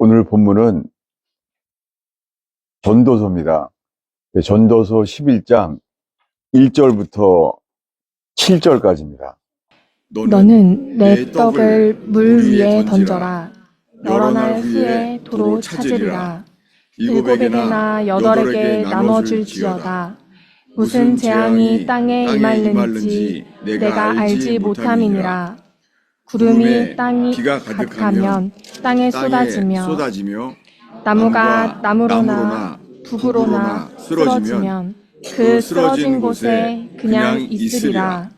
오늘 본문은 전도서입니다. 전도서 11장 1절부터 7절까지입니다. 너는 내 떡을 물 위에 던져라. 여러 날 후에 도로 찾으리라. 일곱에게나 여덟에게 나눠줄지어다. 무슨 재앙이 땅에 임할는지 내가 알지 못함이니라. 구름이 비가 가득하면 땅에 쏟아지며 나무가 나무로나 북으로나 쓰러지면 그 쓰러진 곳에 그냥 있으리라.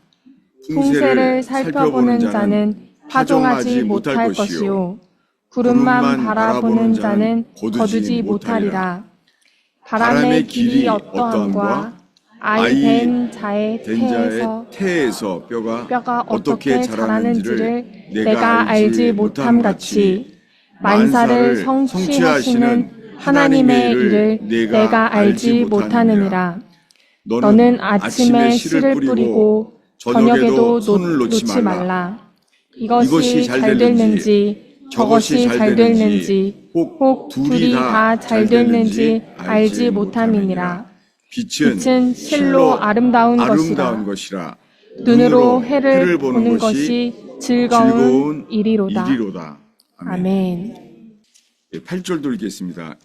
풍세를 살펴보는 자는 파종하지 못할 것이요 구름만 바라보는 자는 거두지 못하리라. 바람의 길이 어떠함과 아이 된 자의 태에서 뼈가 어떻게 자라는지를 내가 알지 못함같이 만사를 성취하시는 하나님의 일을 내가 알지 못하느니라. 너는 아침에 씨를 뿌리고 저녁에도 놓지 말라. 이것이 잘 됐는지 저것이 잘 됐는지 혹 둘이 다 잘 됐는지 알지 못함이니라. 빛은 실로 아름다운 것이라. 눈으로 해를 보는 것이 즐거운 일이로다. 아멘. 8절도 읽습니다.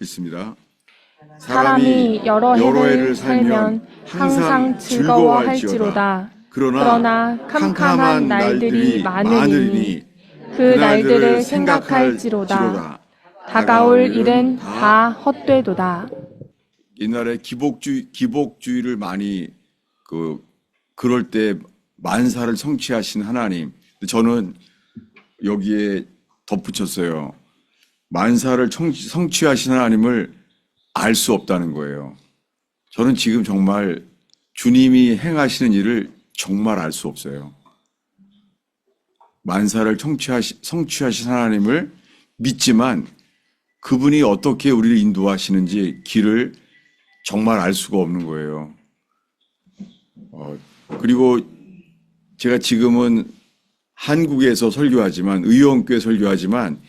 사람이 여러 해를 살면 항상 즐거워할지로다. 그러나 캄캄한 날들이 많으리니 그 날들을 생각할지로다. 다가올 일은 다 헛되도다. 옛날에 기복주의를 많이 그럴 때 만사를 성취하신 하나님. 저는 여기에 덧붙였어요. 만사를 성취하신 하나님을 알 수 없다는 거예요. 저는 지금 정말 주님이 행하시는 일을 정말 알 수 없어요. 만사를 성취하신 하나님을 믿지만 그분이 어떻게 우리를 인도하시는지 길을 정말 알 수가 없는 거예요. 그리고 제가 지금은 한국에서 설교하지만 의원교회 설교하지만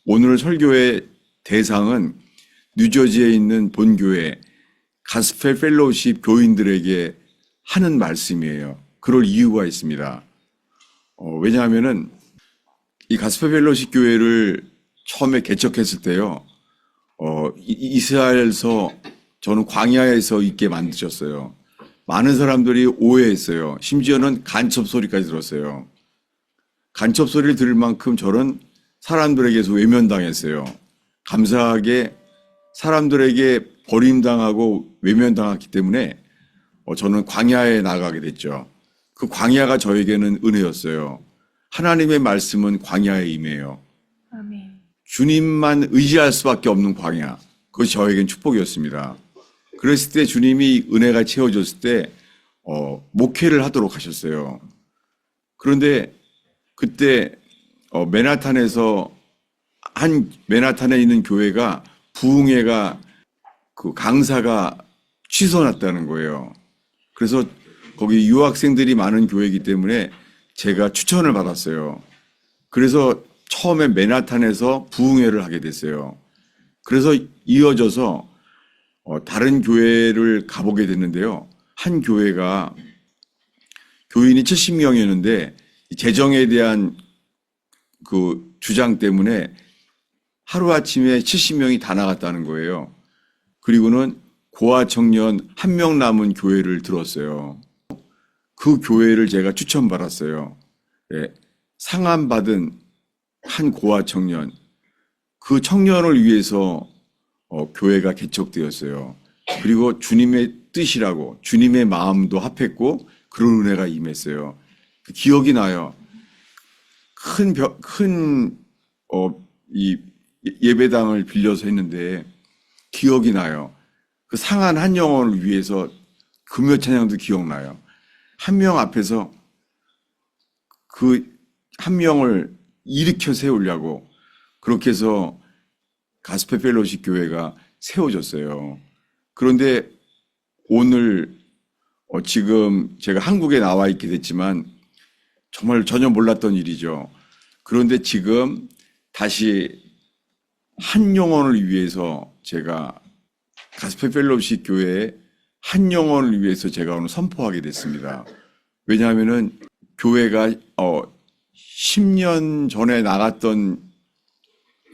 오늘 설교의 대상은 뉴저지에 있는 본교회 가스펠 펠로우십 교인들에게 하는 말씀이에요. 그럴 이유가 있습니다. 왜냐하면은 이 가스펠 펠로우십 교회를 처음에 개척했을 때요. 이스라엘에서 저는 광야에서 있게 만드셨어요. 많은 사람들이 오해했어요. 심지어는 간첩 소리까지 들었어요. 간첩 소리를 들을 만큼 저는 사람들에게서 외면당했어요. 감사하게 사람들에게 버림당하고 외면당했기 때문에 저는 광야에 나가게 됐죠. 그 광야가 저에게는 은혜였어요. 하나님의 말씀은 광야에 임해요. 아멘. 주님만 의지할 수밖에 없는 광야. 그것이 저에겐 축복이었습니다. 그랬을 때 주님이 은혜가 채워졌을 때 목회를 하도록 하셨어요. 그런데 그때 맨하탄에 있는 교회가 부흥회가 그 강사가 취소났다는 거예요. 그래서 거기 유학생들이 많은 교회이기 때문에 제가 추천을 받았어요. 그래서 처음에 맨하탄에서 부흥회를 하게 됐어요. 그래서 이어져서 다른 교회를 가보게 됐는데요. 한 교회가 교인이 70명이었는데 재정에 대한 그 주장 때문에 하루아침에 70명이 다 나갔다는 거예요. 그리고는 고아 청년 1명 남은 교회를 들었어요. 그 교회를 제가 추천받았어요. 네, 상암받은 한 고아 청년, 그 청년을 위해서 교회가 개척되었어요. 그리고 주님의 뜻이라고 주님의 마음도 합했고 그런 은혜가 임했어요. 그 기억이 나요. 이 예배당을 빌려서 했는데 기억이 나요. 그 상한 한 영혼을 위해서 금요 찬양도 기억나요. 한 명 앞에서 그 한 명을 일으켜 세우려고 그렇게 해서 가스펠 펠로우십 교회가 세워졌어요. 그런데 오늘 지금 제가 한국에 나와 있게 됐지만 정말 전혀 몰랐던 일이죠. 그런데 지금 다시 한 영혼을 위해서 제가 가스펠 펠로우십 교회에 한 영혼을 위해서 제가 오늘 선포하게 됐습니다. 왜냐하면은 교회가 10년 전에 나갔던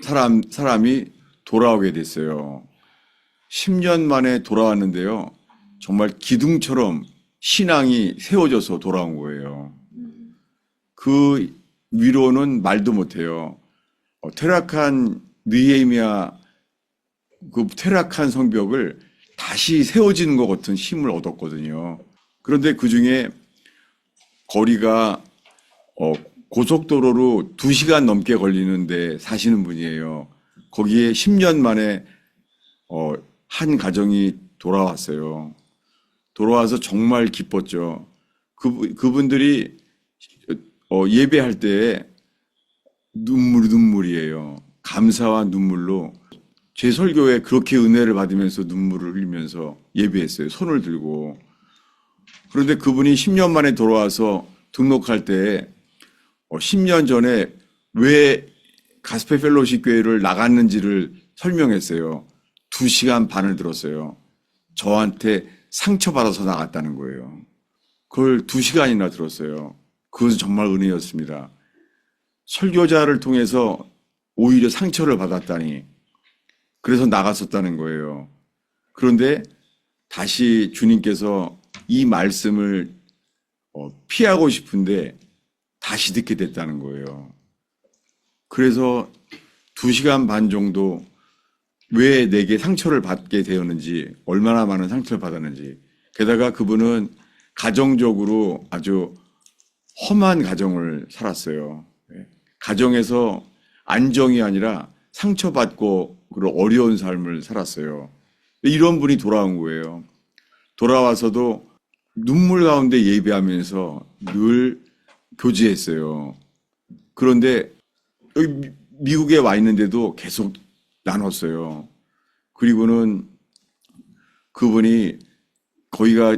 사람이 돌아오게 됐어요. 10년 만에 돌아왔는데요. 정말 기둥처럼 신앙이 세워져서 돌아온 거예요. 그 위로는 말도 못해요. 퇴락한 느헤미야 그 퇴락한 성벽을 다시 세워지는 것 같은 힘을 얻었거든요. 그런데 그 중에 거리가 고속도로로 2시간 넘게 걸리는데 사시는 분이에요. 거기에 10년 만에 한 가정이 돌아왔어요. 돌아와서 정말 기뻤죠. 그분들이 예배할 때 눈물이에요. 감사와 눈물로 제 설교에 그렇게 은혜를 받으면서 눈물을 흘리면서 예배했어요. 손을 들고. 그런데 그분이 10년 만에 돌아와서 등록할 때 10년 전에 왜 가스펠 펠로우십 교회를 나갔는지를 설명했어요. 2시간 반을 들었어요. 저한테 상처받아서 나갔다는 거예요. 그걸 2시간이나 들었어요. 그것은 정말 은혜였습니다. 설교자를 통해서 오히려 상처를 받았다니. 그래서 나갔었다는 거예요. 그런데 다시 주님께서 이 말씀을 피하고 싶은데 다시 듣게 됐다는 거예요. 그래서 2시간 반 정도 왜 내게 상처를 받게 되었는지, 얼마나 많은 상처를 받았는지. 게다가 그분은 가정적으로 아주 험한 가정을 살았어요. 가정에서 안정이 아니라 상처받고 그런 어려운 삶을 살았어요. 이런 분이 돌아온 거예요. 돌아와서도 눈물 가운데 예배하면서 늘 교제했어요. 그런데 여기 미국에 와 있는데도 계속 나눴어요. 그리고는 그분이 거기가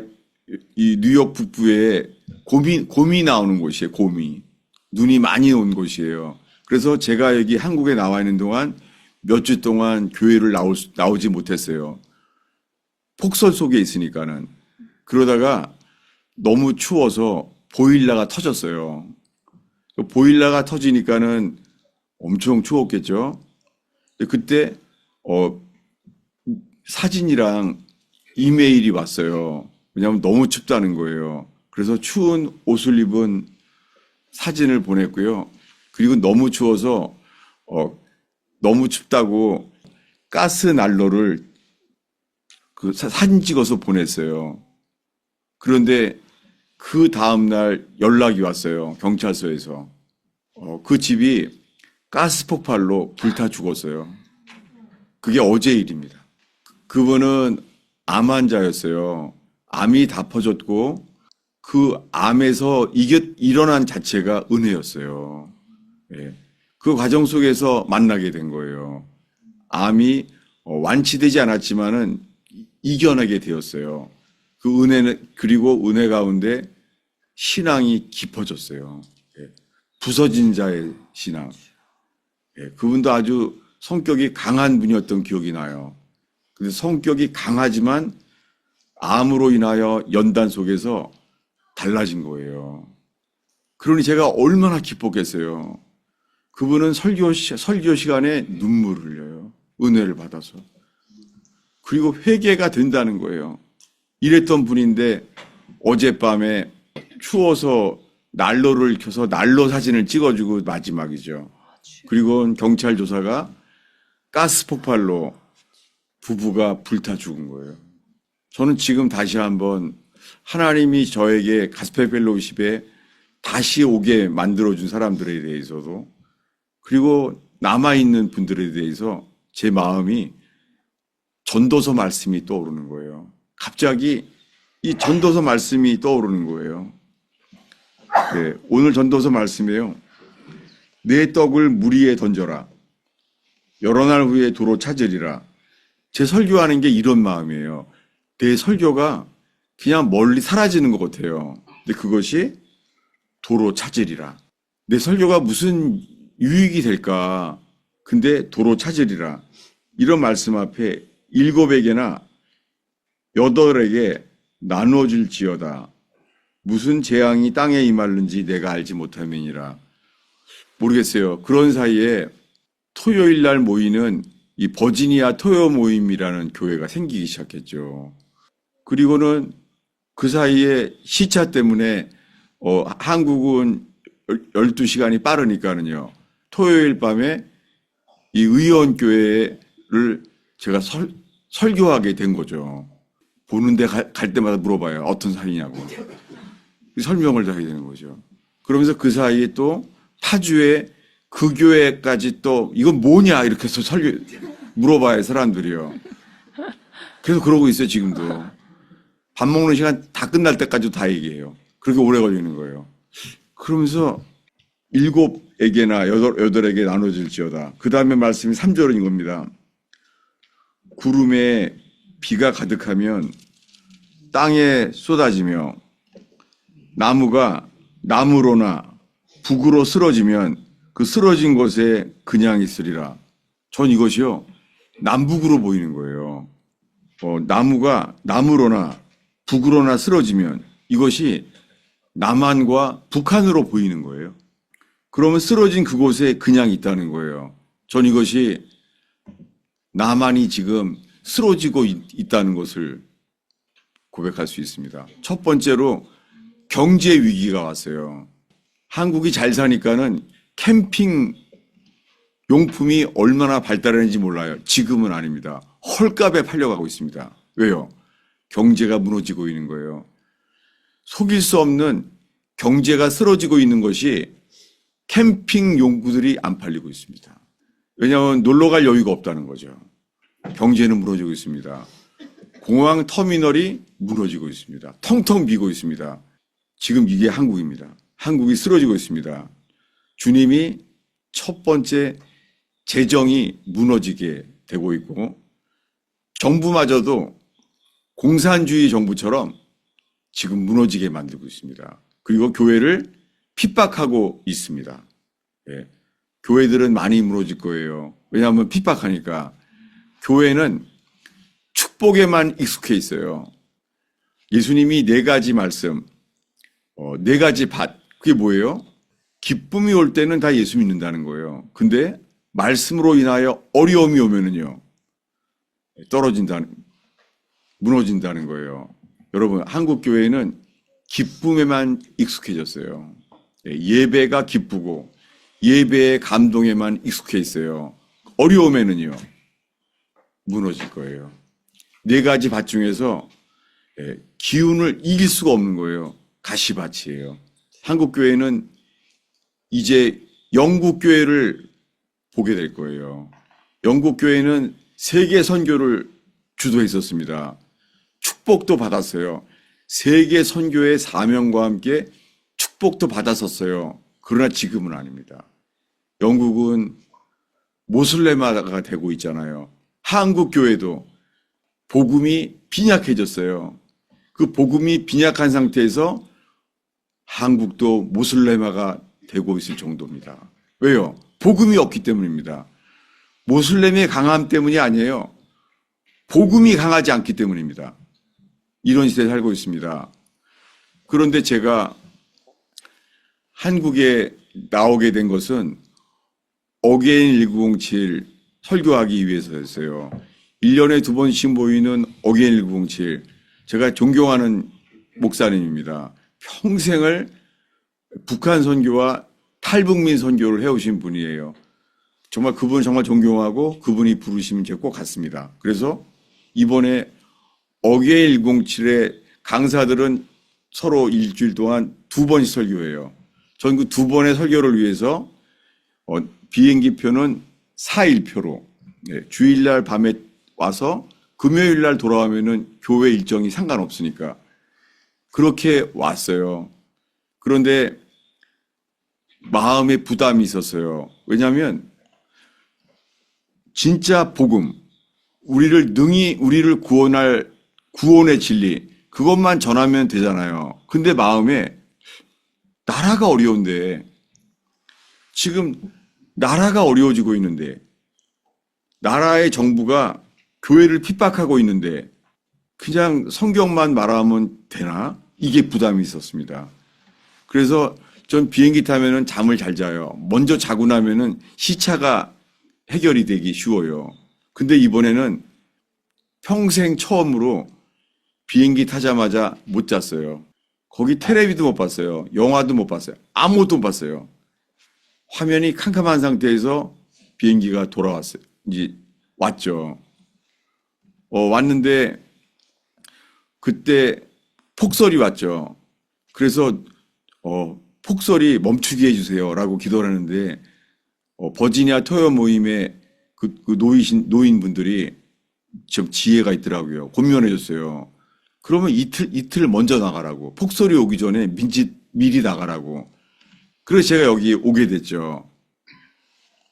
이 뉴욕 북부에 곰이 나오는 곳이에요. 곰이. 눈이 많이 온 곳이에요. 그래서 제가 여기 한국에 나와 있는 동안 몇 주 동안 교회를 나오지 못했어요. 폭설 속에 있으니까는. 그러다가 너무 추워서 보일러가 터졌어요. 보일러가 터지니까는 엄청 추웠겠죠. 그때 사진이랑 이메일이 왔어요. 왜냐하면 너무 춥다는 거예요. 그래서 추운 옷을 입은 사진을 보냈고요. 그리고 너무 추워서 너무 춥다고 가스 난로를 그 사진 찍어서 보냈어요. 그런데 그 다음날 연락이 왔어요. 경찰서에서. 그 집이 가스 폭발로 불타 죽었어요. 그게 어제 일입니다. 그분은 암 환자였어요. 암이 다 퍼졌고 그 암에서 일어난 자체가 은혜였어요. 예. 그 과정 속에서 만나게 된 거예요. 암이 완치되지 않았지만은 이겨내게 되었어요. 그 은혜는, 그리고 은혜 가운데 신앙이 깊어졌어요. 예. 부서진 자의 신앙. 예. 그분도 아주 성격이 강한 분이었던 기억이 나요. 근데 성격이 강하지만 암으로 인하여 연단 속에서 달라진 거예요. 그러니 제가 얼마나 기뻤겠어요. 그분은 설교 시간에 눈물을 흘려요. 은혜를 받아서. 그리고 회개가 된다는 거예요. 이랬던 분인데 어젯밤에 추워서 난로를 켜서 난로 사진을 찍어주고 마지막이죠. 그리고 경찰 조사가 가스 폭발로 부부가 불타 죽은 거예요. 저는 지금 다시 한번 하나님이 저에게 가스펠 펠로우십에 다시 오게 만들어준 사람들에 대해서도, 그리고 남아있는 분들에 대해서 제 마음이 전도서 말씀이 떠오르는 거예요. 갑자기 이 전도서 말씀이 떠오르는 거예요. 네, 오늘 전도서 말씀이에요. 내 떡을 물 위에 던져라. 여러 날 후에 도로 찾으리라. 제 설교하는 게 이런 마음이에요. 내 설교가 그냥 멀리 사라지는 것 같아요. 근데 그것이 도로 찾으리라. 내 설교가 무슨 유익이 될까? 근데 도로 찾으리라. 이런 말씀 앞에 7에게나 8에게 나눠줄지어다. 무슨 재앙이 땅에 임할는지 내가 알지 못함이니라. 모르겠어요. 그런 사이에 토요일 날 모이는 이 버지니아 토요 모임이라는 교회가 생기기 시작했죠. 그리고는 그 사이에 시차 때문에 한국은 12시간이 빠르니까는요. 토요일 밤에 이 의원교회를 제가 설교하게 된 거죠. 보는데 갈 때마다 물어봐요. 어떤 사이냐고. 설명을 하게 되는 거죠. 그러면서 그 사이에 또 파주에 그 교회까지 또 이건 뭐냐 이렇게 해서 물어봐요. 사람들이요. 그래서 그러고 있어요. 지금도. 밥 먹는 시간 다 끝날 때까지 다 얘기해요. 그렇게 오래 걸리는 거예요. 그러면서 7에게나 8에게 나눠질지어다. 그 다음에 말씀이 3절인 겁니다. 구름에 비가 가득하면 땅에 쏟아지며 나무가 남으로나 북으로 쓰러지면 그 쓰러진 곳에 그냥 있으리라. 전 이것이요. 남북으로 보이는 거예요. 나무가 남으로나 북으로나 쓰러지면 이것이 남한과 북한으로 보이는 거예요. 그러면 쓰러진 그곳에 그냥 있다는 거예요. 전 이것이 남한이 지금 쓰러지고 있다는 것을 고백할 수 있습니다. 첫 번째로 경제 위기가 왔어요. 한국이 잘 사니까는 캠핑 용품이 얼마나 발달했는지 몰라요. 지금은 아닙니다. 헐값에 팔려가고 있습니다. 왜요? 경제가 무너지고 있는 거예요. 속일 수 없는 경제가 쓰러지고 있는 것이 캠핑 용구들이 안 팔리고 있습니다. 왜냐하면 놀러 갈 여유가 없다는 거죠. 경제는 무너지고 있습니다. 공항 터미널이 무너지고 있습니다. 텅텅 비고 있습니다. 지금 이게 한국입니다. 한국이 쓰러지고 있습니다. 주님이 첫 번째 재정이 무너지게 되고 있고 정부마저도 공산주의 정부처럼 지금 무너지게 만들고 있습니다. 그리고 교회를 핍박하고 있습니다. 예. 교회들은 많이 무너질 거예요. 왜냐하면 핍박하니까. 교회는 축복에만 익숙해 있어요. 예수님이 4가지 말씀, 4가지 밭, 그게 뭐예요? 기쁨이 올 때는 다 예수 믿는다는 거예요. 근데 말씀으로 인하여 어려움이 오면은요, 무너진다는 거예요. 여러분, 한국 교회는 기쁨에만 익숙해졌어요. 예배가 기쁘고 예배의 감동에만 익숙해 있어요. 어려움에는요, 무너질 거예요. 4가지 밭 중에서 기운을 이길 수가 없는 거예요. 가시밭이에요. 한국 교회는 이제 영국 교회를 보게 될 거예요. 영국 교회는 세계 선교를 주도했었습니다. 축복도 받았어요. 세계 선교의 사명과 함께 축복도 받았었어요. 그러나 지금은 아닙니다. 영국은 모슬레마가 되고 있잖아요. 한국 교회도 복음이 빈약해졌어요. 그 복음이 빈약한 상태에서 한국도 모슬레마가 되고 있을 정도입니다. 왜요? 복음이 없기 때문입니다. 모슬렘의 강함 때문이 아니에요. 복음이 강하지 않기 때문입니다. 이런 시대에 살고 있습니다. 그런데 제가 한국에 나오게 된 것은 어게인 1907 설교하기 위해서였어요. 1년에 2번씩 모이는 어게인 1907. 제가 존경하는 목사님입니다. 평생을 북한 선교와 탈북민 선교를 해오신 분이에요. 정말 그분 정말 존경하고 그분이 부르시면 제가 꼭 갔습니다. 그래서 이번에 어게인 107의 강사들은 서로 일주일 동안 2번씩 설교해요. 전 그 2번의 설교를 위해서 비행기표는 4일표로 주일날 밤에 와서 금요일날 돌아오면은 교회 일정이 상관없으니까 그렇게 왔어요. 그런데 마음에 부담이 있었어요. 왜냐하면 진짜 복음, 우리를 구원할 구원의 진리, 그것만 전하면 되잖아요. 근데 마음에 나라가 어려운데, 지금 나라가 어려워지고 있는데, 나라의 정부가 교회를 핍박하고 있는데 그냥 성경만 말하면 되나? 이게 부담이 있었습니다. 그래서 전 비행기 타면은 잠을 잘 자요. 먼저 자고 나면은 시차가 해결이 되기 쉬워요. 근데 이번에는 평생 처음으로 비행기 타자마자 못 잤어요. 거기 텔레비도 못 봤어요. 영화도 못 봤어요. 아무것도 못 봤어요. 화면이 캄캄한 상태에서 비행기가 돌아왔어요. 이제 왔죠. 왔는데 그때 폭설이 왔죠. 그래서 폭설이 멈추게 해주세요라고 기도를 하는데 버지니아 토요 모임에 그 노인분들이 좀 지혜가 있더라고요. 권면해줬어요. 그러면 이틀 먼저 나가라고. 폭설이 오기 전에 미리 나가라고. 그래서 제가 여기 오게 됐죠.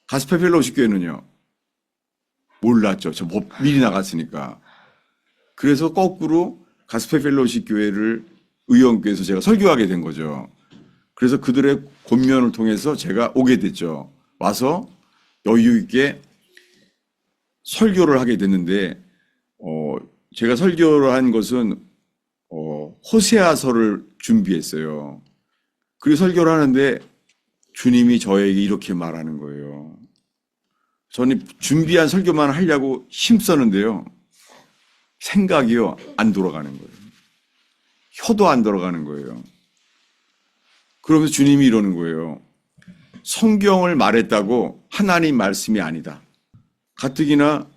가스펠 펠로우십 교회는요. 몰랐죠. 저 미리 나갔으니까. 그래서 거꾸로 가스펠 펠로우십 교회를 의원께서 제가 설교하게 된 거죠. 그래서 그들의 권면을 통해서 제가 오게 됐죠. 와서 여유 있게 설교를 하게 됐는데 제가 설교를 한 것은 호세아서를 준비했어요. 그리고 설교를 하는데 주님이 저에게 이렇게 말하는 거예요. 저는 준비한 설교만 하려고 힘썼는데요. 생각이요, 안 돌아가는 거예요. 혀도 안 돌아가는 거예요. 그러면서 주님이 이러는 거예요. 성경을 말했다고 하나님 말씀이 아니다. 가뜩이나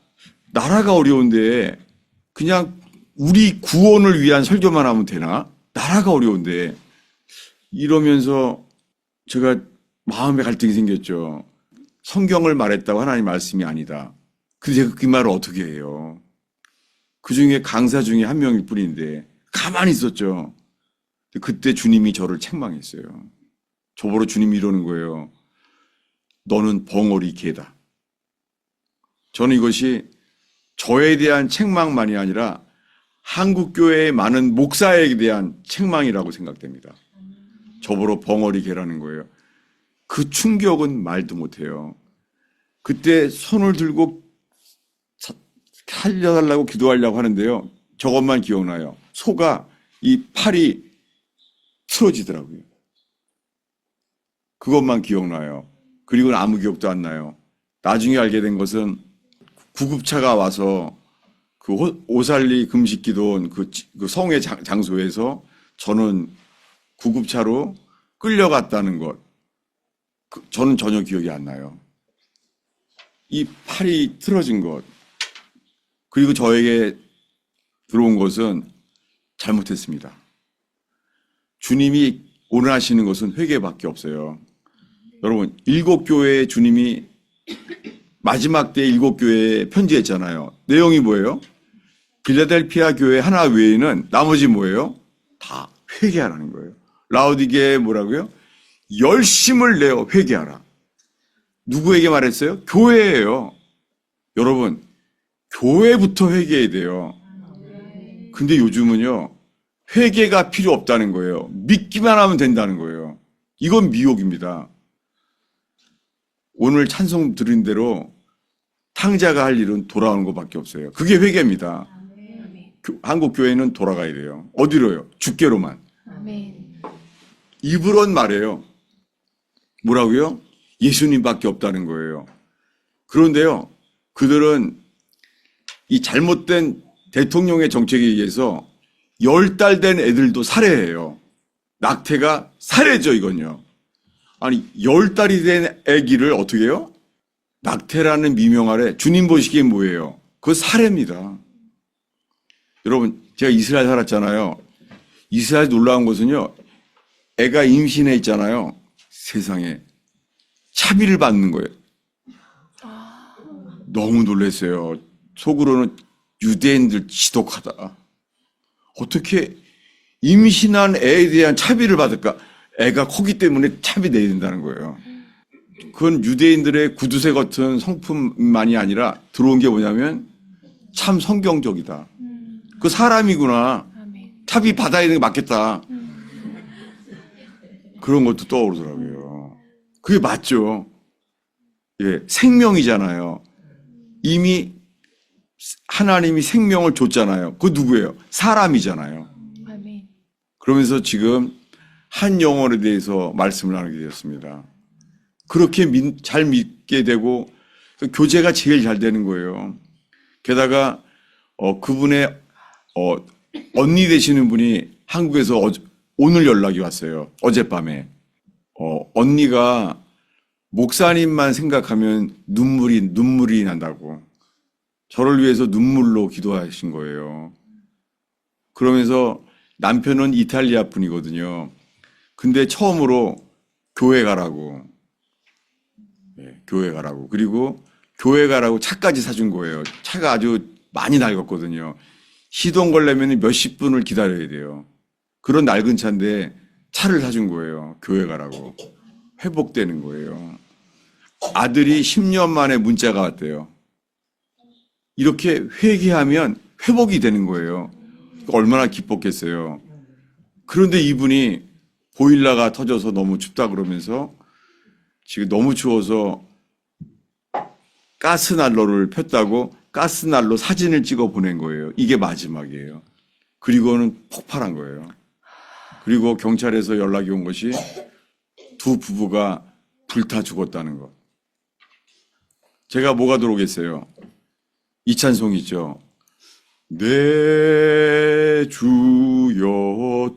나라가 어려운데 그냥 우리 구원을 위한 설교만 하면 되나? 나라가 어려운데. 이러면서 제가 마음에 갈등이 생겼죠. 성경을 말했다고 하나님 말씀이 아니다. 근데 제가 그 말을 어떻게 해요? 그 중에 강사 중에 한 명일 뿐인데 가만히 있었죠. 그때 주님이 저를 책망했어요. 저보러 주님이 이러는 거예요. 너는 벙어리 개다. 저는 이것이 저에 대한 책망만이 아니라 한국교회의 많은 목사에 대한 책망이라고 생각됩니다. 저보러 벙어리 개라는 거예요. 그 충격은 말도 못해요. 그때 손을 들고 살려달라고 기도하려고 하는데요. 저것만 기억나요. 소가 이 팔이 틀어지더라고요. 그것만 기억나요. 그리고는 아무 기억도 안 나요. 나중에 알게 된 것은 구급차가 와서 그 오살리 금식기도 그 성의 장소에서 저는 구급차로 끌려갔다는 것. 저는 전혀 기억이 안 나요. 이 팔이 틀어진 것. 그리고 저에게 들어온 것은 잘못했습니다. 주님이 오늘 하시는 것은 회개밖에 없어요. 여러분, 7교회에 주님이 마지막 때 7교회에 편지했잖아요. 내용이 뭐예요? 빌라델피아 교회 하나 외에는 나머지 뭐예요? 다 회개하라는 거예요. 라오디게에 뭐라고요? 열심을 내어 회개하라. 누구에게 말했어요? 교회예요. 여러분, 교회부터 회개해야 돼요. 근데 요즘은요, 회개가 필요 없다는 거예요. 믿기만 하면 된다는 거예요. 이건 미혹입니다. 오늘 찬송 드린 대로 탕자가 할 일은 돌아오는 것밖에 없어요. 그게 회개입니다. 한국 교회는 돌아가야 돼요. 어디로요? 주께로만. 아멘. 입으론 말해요. 뭐라고요? 예수님밖에 없다는 거예요. 그런데요, 그들은 이 잘못된 대통령의 정책에 의해서 10달 된 애들도 살해해요. 낙태가 살해죠, 이건요. 아니, 10달이 된 애기를 어떻게 해요? 낙태라는 미명 아래 주님 보시기엔 뭐예요? 그거 살해입니다. 여러분, 제가 이스라엘 살았잖아요. 이스라엘 놀라운 것은요, 애가 임신해 있잖아요. 세상에. 차비를 받는 거예요. 너무 놀랐어요. 속으로는 유대인들 지독하다. 어떻게 임신한 애에 대한 차비를 받을까? 애가 커기 때문에 차비 내야 된다는 거예요. 그건 유대인들의 구두쇠 같은 성품만이 아니라 들어온 게 뭐냐면 참 성경적이다. 그 사람이구나. 차비 받아야 되는 게 맞겠다. 그런 것도 떠오르더라고요. 그게 맞죠. 예, 생명이잖아요. 이미 하나님이 생명을 줬잖아요. 그 누구예요? 사람이잖아요. 아멘. 그러면서 지금 한 영혼에 대해서 말씀을 나누게 되었습니다. 그렇게 잘 믿게 되고 교제가 제일 잘 되는 거예요. 게다가 그분의 언니 되시는 분이 한국에서 오늘 연락이 왔어요. 어젯밤에. 언니가 목사님만 생각하면 눈물이 난다고. 저를 위해서 눈물로 기도하신 거예요. 그러면서 남편은 이탈리아 분이거든요. 근데 처음으로 교회 가라고. 네, 교회 가라고. 그리고 교회 가라고 차까지 사준 거예요. 차가 아주 많이 낡았거든요. 시동 걸려면 몇십 분을 기다려야 돼요. 그런 낡은 차인데 차를 사준 거예요. 교회 가라고. 회복되는 거예요. 아들이 10년 만에 문자가 왔대요. 이렇게 회개하면 회복이 되는 거예요. 얼마나 기뻤겠어요. 그런데 이분이 보일러가 터져서 너무 춥다 그러면서 지금 너무 추워서 가스난로를 폈다고 가스난로 사진을 찍어 보낸 거예요. 이게 마지막이에요. 그리고는 폭발한 거예요. 그리고 경찰에서 연락이 온 것이 두 부부가 불타 죽었다는 것. 제가 뭐가 들어오겠어요? 이 찬송이죠. 내 주여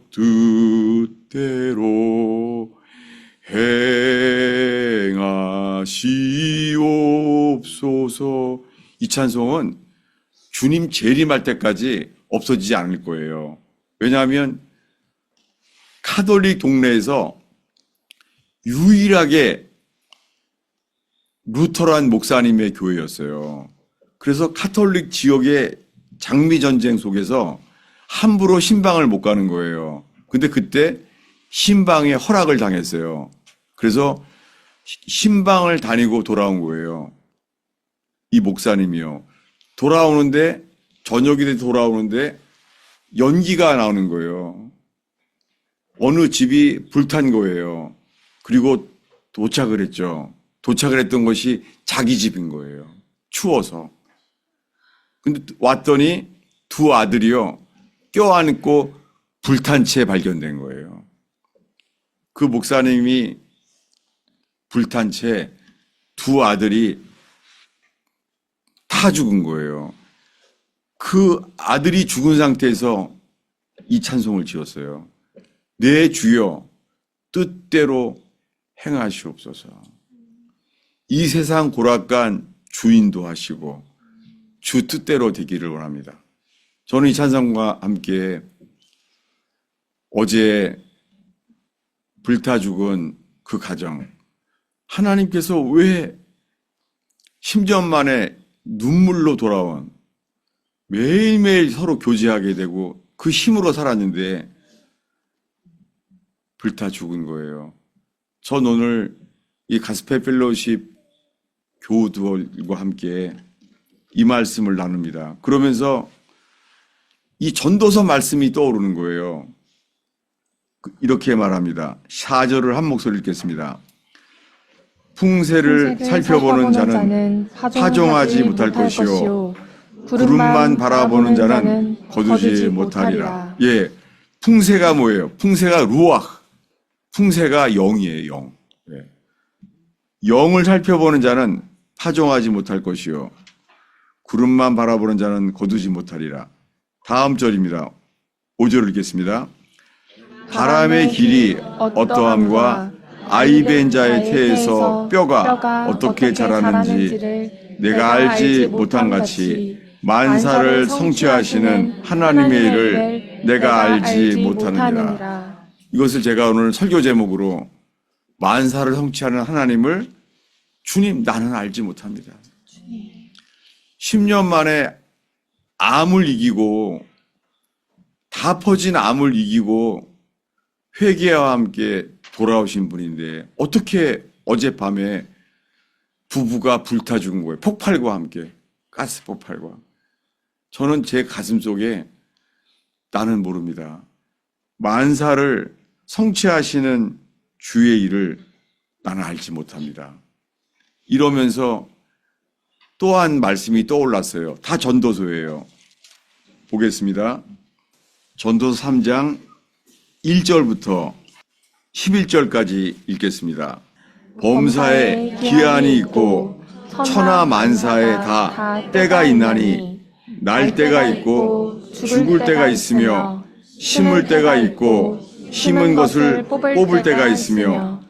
뜻대로 행하시옵소서. 이 찬송은 주님 재림할 때까지 없어지지 않을 거예요. 왜냐하면 카톨릭 동네에서 유일하게 루터란 목사님의 교회였어요. 그래서 카톨릭 지역의 장미전쟁 속에서 함부로 신방을 못 가는 거예요. 근데 그때 신방에 허락을 당했어요. 그래서 신방을 다니고 돌아온 거예요. 이 목사님이요. 돌아오는데 저녁이 돼 돌아오는데 연기가 나오는 거예요. 어느 집이 불탄 거예요. 그리고 도착을 했죠. 도착을 했던 것이 자기 집인 거예요. 추워서. 근데 왔더니 두 아들이요. 껴안고 불탄 채 발견된 거예요. 그 목사님이 불탄 채 두 아들이 다 죽은 거예요. 그 아들이 죽은 상태에서 이 찬송을 지었어요. 내 주여 뜻대로 행하시옵소서. 이 세상 고락간 주인도 하시고 주 뜻대로 되기를 원합니다. 저는 이 찬송과 함께 어제 불타 죽은 그 가정, 하나님께서 왜 10년 만에 눈물로 돌아온 매일매일 서로 교제하게 되고 그 힘으로 살았는데 불타 죽은 거예요. 전 오늘 이 가스펠 펠로우십 교우들과 함께 이 말씀을 나눕니다. 그러면서 이 전도서 말씀이 떠오르는 거예요. 이렇게 말합니다. 4절을 한 목소리 읽겠습니다. 풍세를 살펴보는 자는 파종하지 못할 것이요 구름만 바라보는 자는 거두지 못하리라. 예, 풍세가 뭐예요? 풍세가 루ach, 풍세가 영이에요. 영. 예. 영을 살펴보는 자는 파종하지 못할 것이요 구름만 바라보는 자는 거두지 못하리라. 다음 절입니다. 5절을 읽겠습니다. 바람의 길이 어떠함과 아이벤 자의 태에서 뼈가 어떻게 자라는지 내가 알지 못한 같이 만사를 성취하시는 하나님의 일을 내가 알지 못하느니라. 이것을 제가 오늘 설교 제목으로 만사를 성취하는 하나님을 주님 나는 알지 못합니다. 10년 만에 암을 이기고 다 퍼진 암을 이기고 회개와 함께 돌아오신 분인데 어떻게 어젯밤에 부부가 불타 죽은 거예요. 폭발과 함께. 가스 폭발과. 저는 제 가슴 속에 나는 모릅니다. 만사를 성취하시는 주의 일을 나는 알지 못합니다. 이러면서 또 한 말씀이 떠올랐어요. 다 전도서예요. 보겠습니다. 전도서 3장 1절부터 11절까지 읽겠습니다. 범사에 기한이 있고 천하 만사에 다 때가 있나니 날 때가 있고 죽을 때가 있으며 심을 때가 있고 심은 것을 뽑을 때가 있으며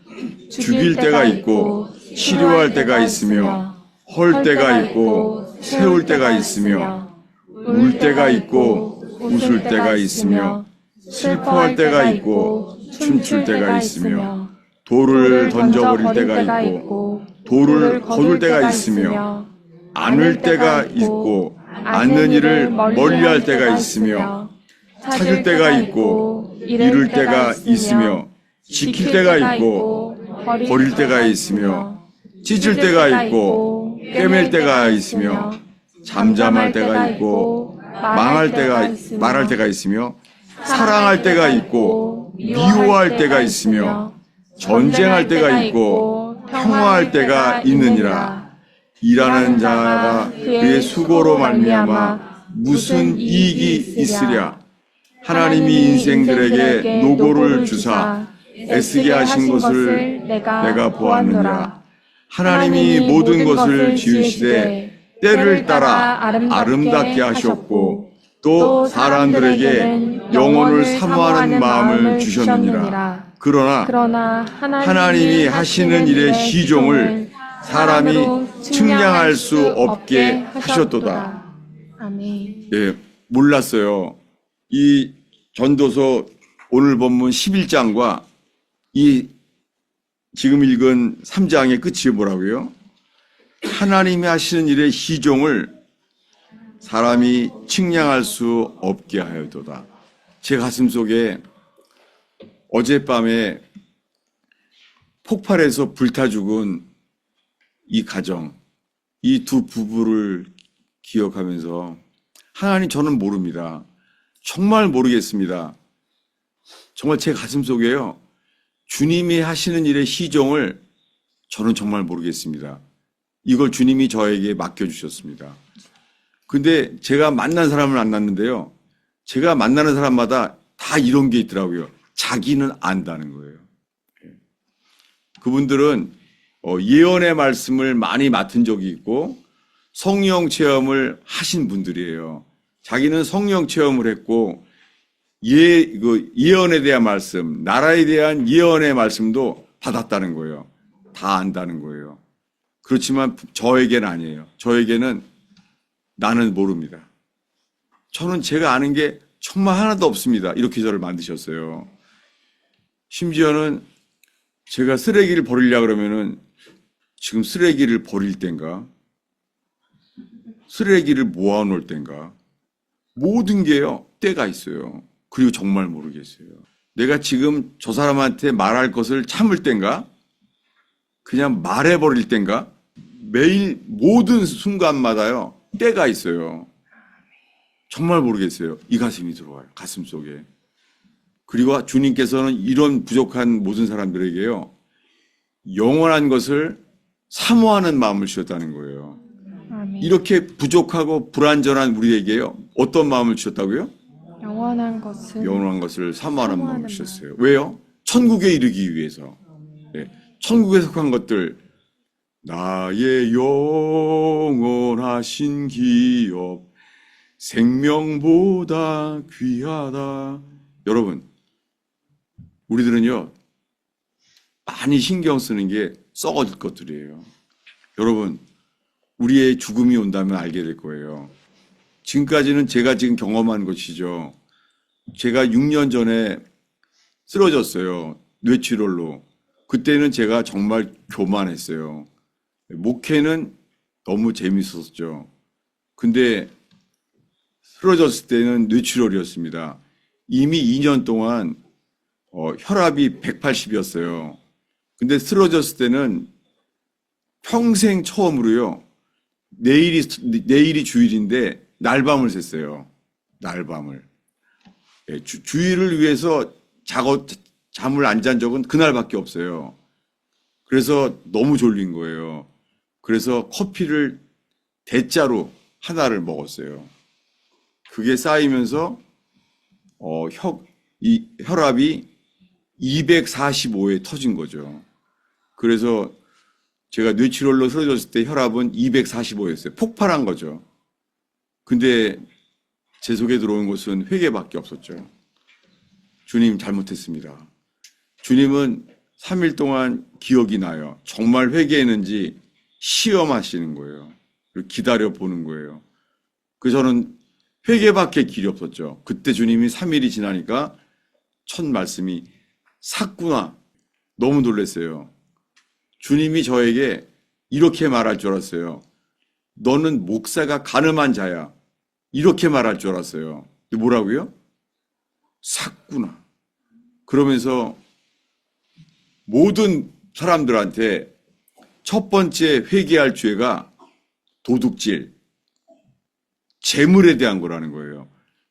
죽일 때가 있고 치료할 때가 있으며 헐 때가 있고 세울 때가 있으며 울 때가 있고 웃을 때가 있으며 슬퍼할 때가 있고 춤출 때가 있으며 돌을 던져버릴 때가 있고 돌을 거둘 때가 있으며 안을 때가 있고 않는 일을 멀리할 때가 있으며 찾을 때가 있고 잃을 때가 있으며 지킬 때가 있고 버릴 때가 있으며 찢을 때가 있고 꿰맬 때가 있으며 잠잠할 때가 있고 말할 때가 있으며 사랑할 때가 있고 미워할 때가 있으며 전쟁할 때가 있고 평화할 때가 있느니라. 일하는 자가 그의 수고로 말미암아 무슨 이익이 있으랴. 하나님이 인생들에게 노고를 주사 애쓰게 하신 것을 내가 보았느니라. 하나님이 모든 것을 지으시되 때를 따라 아름답게 하셨고 또 사람들에게 영혼을 사모하는 마음을 주셨느니라. 그러나 하나님이 하시는 일의 시종을 사람이 측량할 수 없게 하셨도다. 아멘. 예, 몰랐어요. 이 전도서 오늘 본문 11장과 이 지금 읽은 3장의 끝이 뭐라고요? 하나님이 하시는 일의 시종을 사람이 측량할 수 없게 하여도다. 제 가슴 속에 어젯밤에 폭발해서 불타 죽은 이 가정, 이 두 부부를 기억하면서 하나님 저는 모릅니다. 정말 모르겠습니다. 정말 제 가슴 속에요. 주님이 하시는 일의 시종을 저는 정말 모르겠습니다. 이걸 주님이 저에게 맡겨주셨습니다. 근데 제가 만난 사람을 만났는데요. 제가 만나는 사람마다 다 이런 게 있더라고요. 자기는 안다는 거예요. 그분들은 예언의 말씀을 많이 맡은 적이 있고 성령 체험을 하신 분들이에요. 자기는 성령 체험을 했고 예언에 대한 말씀, 나라에 대한 예언의 말씀도 받았다는 거예요. 다 안다는 거예요. 그렇지만 저에게는 아니에요. 저에게는 나는 모릅니다. 저는 제가 아는 게 정말 하나도 없습니다. 이렇게 저를 만드셨어요. 심지어는 제가 쓰레기를 버리려고 그러면은 지금 쓰레기를 버릴 땐가? 쓰레기를 모아놓을 땐가? 모든 게요, 때가 있어요. 그리고 정말 모르겠어요. 내가 지금 저 사람한테 말할 것을 참을 땐가? 그냥 말해버릴 땐가? 매일 모든 순간마다요, 때가 있어요. 정말 모르겠어요. 이 가슴이 들어와요. 가슴 속에. 그리고 주님께서는 이런 부족한 모든 사람들에게요, 영원한 것을 사모하는 마음을 주셨다는 거예요. 아멘. 이렇게 부족하고 불완전한 우리에게요, 어떤 마음을 주셨다고요? 영원한 것을 사모하는 마음을 주셨어요. 왜요? 천국에 이르기 위해서. 네. 천국에 속한 것들, 나의 영원하신 기업, 생명보다 귀하다. 여러분, 우리들은요, 많이 신경 쓰는 게 썩어질 것들이에요. 여러분, 우리의 죽음이 온다면 알게 될 거예요. 지금까지는 제가 지금 경험한 것이죠. 제가 6년 전에 쓰러졌어요. 뇌출혈로. 그때는 제가 정말 교만했어요. 목회는 너무 재밌었죠. 근데 쓰러졌을 때는 뇌출혈이었습니다. 이미 2년 동안 혈압이 180이었어요. 근데 쓰러졌을 때는 평생 처음으로요. 내일이 주일인데 날밤을 샜어요. 날밤을. 예, 주일을 위해서 잠을 안 잔 적은 그날밖에 없어요. 그래서 너무 졸린 거예요. 그래서 커피를 대자로 하나를 먹었어요. 그게 쌓이면서 이 혈압이 245에 터진 거죠. 그래서 제가 뇌출혈로 쓰러졌을 때 혈압은 245였어요. 폭발한 거죠. 근데 제 속에 들어온 것은 회개밖에 없었죠. 주님 잘못했습니다. 주님은 3일 동안 기억이 나요. 정말 회개했는지 시험하시는 거예요. 그리고 기다려 보는 거예요. 그래서 저는 회개밖에 길이 없었죠. 그때 주님이 3일이 지나니까 첫 말씀이 샀구나. 너무 놀랐어요. 주님이 저에게 이렇게 말할 줄 알았어요. 너는 목사가 가늠한 자야. 이렇게 말할 줄 알았어요. 근데 뭐라고요? 샀구나. 그러면서 모든 사람들한테 첫 번째 회개할 죄가 도둑질, 재물에 대한 거라는 거예요.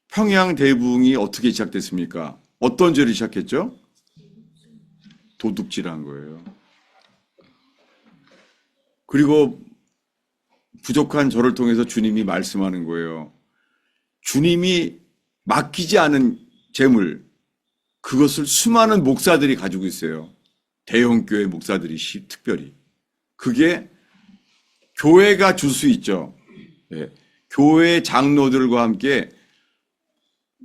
평양 대붕이 어떻게 시작됐습니까? 어떤 죄를 시작했죠? 도둑질한 거예요. 그리고 부족한 저를 통해서 주님이 말씀하는 거예요. 주님이 맡기지 않은 재물, 그것을 수많은 목사들이 가지고 있어요. 대형교회 목사들이 특별히. 그게 교회가 줄 수 있죠. 네. 교회 장로들과 함께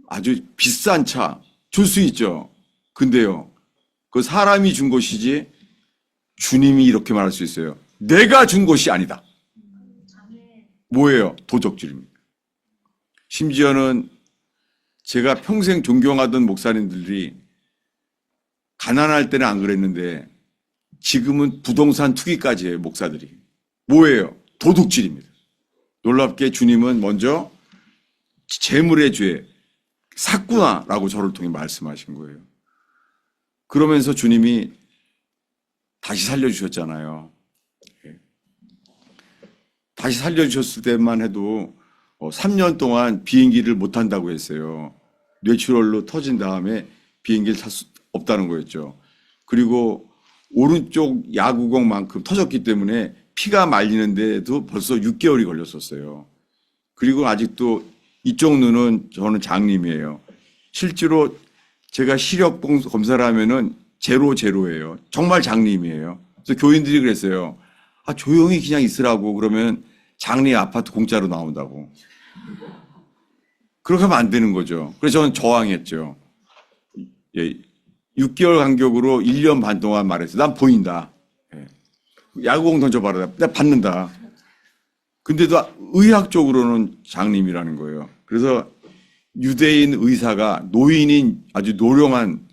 아주 비싼 차 줄 수 있죠. 근데요, 그 사람이 준 것이지 주님이 이렇게 말할 수 있어요. 내가 준 것이 아니다. 뭐예요? 도적질입니다. 심지어는 제가 평생 존경하던 목사님들이 가난할 때는 안 그랬는데 지금은 부동산 투기까지 해요, 목사들이. 뭐예요? 도둑질입니다. 놀랍게 주님은 먼저 재물의 죄, 샀구나라고 저를 통해 말씀하신 거예요. 그러면서 주님이 다시 살려주셨잖아요. 다시 살려주셨을 때만 해도 3년 동안 비행기를 못 탄다고 했어요. 뇌출혈로 터진 다음에 비행기를 탈 수 없다는 거였죠. 그리고 오른쪽 야구공만큼 터졌기 때문에 피가 말리는데도 벌써 6개월이 걸렸었어요. 그리고 아직도 이쪽 눈은 저는 장님이에요. 실제로 제가 시력 검사를 하면은 제로예요. 정말 장님이에요. 그래서 교인들이 그랬어요. 아, 조용히 그냥 있으라고. 그러면 장리 아파트 공짜로 나온다고. 그렇게 하면 안 되는 거죠. 그래서 저는 저항했죠. 예, 6개월 간격으로 1년 반 동안 말했어요. 난 보인다. 예. 야구공 던져봐라. 내가 받는다. 근데도 의학적으로는 장님이라는 거예요. 그래서 유대인 의사가 노인인 아주 노련한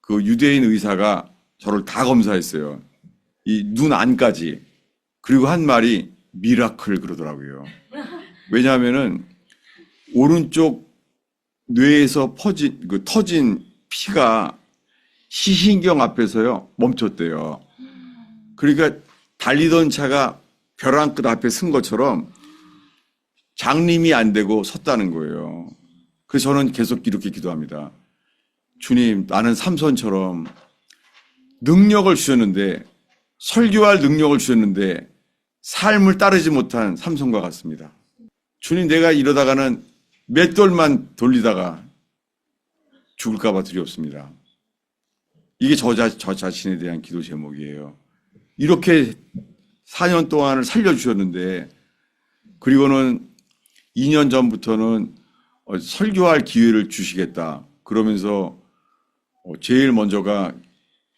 그 유대인 의사가 저를 다 검사했어요. 이 눈 안까지. 그리고 한 말이 미라클 그러더라고요. 왜냐하면은 오른쪽 뇌에서 터진 피가 시신경 앞에서요 멈췄대요. 그러니까 달리던 차가 벼랑 끝 앞에 쓴 것처럼 장림이 안 되고 섰다는 거예요. 그래서 저는 계속 이렇게 기도합니다. 주님, 나는 삼손처럼 능력을 주셨는데, 설교할 능력을 주셨는데 삶을 따르지 못한 삼손과 같습니다. 주님, 내가 이러다가는 맷돌만 돌리다가 죽을까 봐 두렵습니다. 이게 저 자신에 대한 기도 제목이에요. 이렇게 4년 동안을 살려주셨는데, 그리고는 2년 전부터는 설교할 기회를 주시겠다. 그러면서 제일 먼저가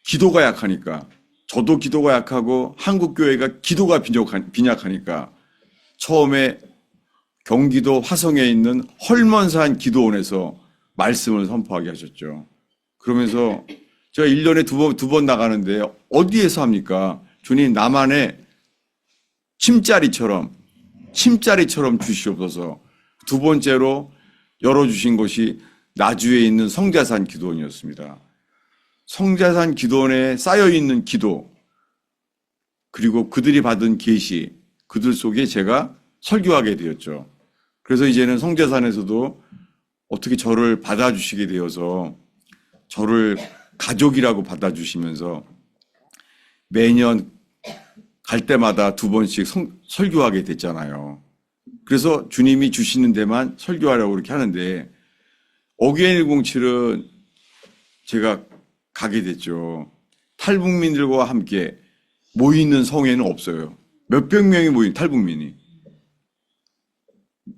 기도가 약하니까, 저도 기도가 약하고 한국교회가 기도가 빈약하니까 처음에 경기도 화성에 있는 헐먼산 기도원에서 말씀을 선포하게 하셨죠. 그러면서 제가 1년에 두 번 나가는데 어디에서 합니까? 주님, 나만의 침자리처럼 주시옵소서. 두 번째로 열어주신 것이 나주에 있는 성자산 기도원이었습니다. 성자산 기도원에 쌓여있는 기도, 그리고 그들이 받은 계시, 그들 속에 제가 설교하게 되었죠. 그래서 이제는 성자산에서도 어떻게 저를 받아주시게 되어서 저를 가족이라고 받아주시면서 매년 갈 때마다 두 번씩 설교하게 됐잖아요. 그래서 주님이 주시는 데만 설교하려고 그렇게 하는데 어게인 107은 제가 가게 됐죠. 탈북민들과 함께 모이는 성에는 없어요. 몇백 명이 모인 탈북민이.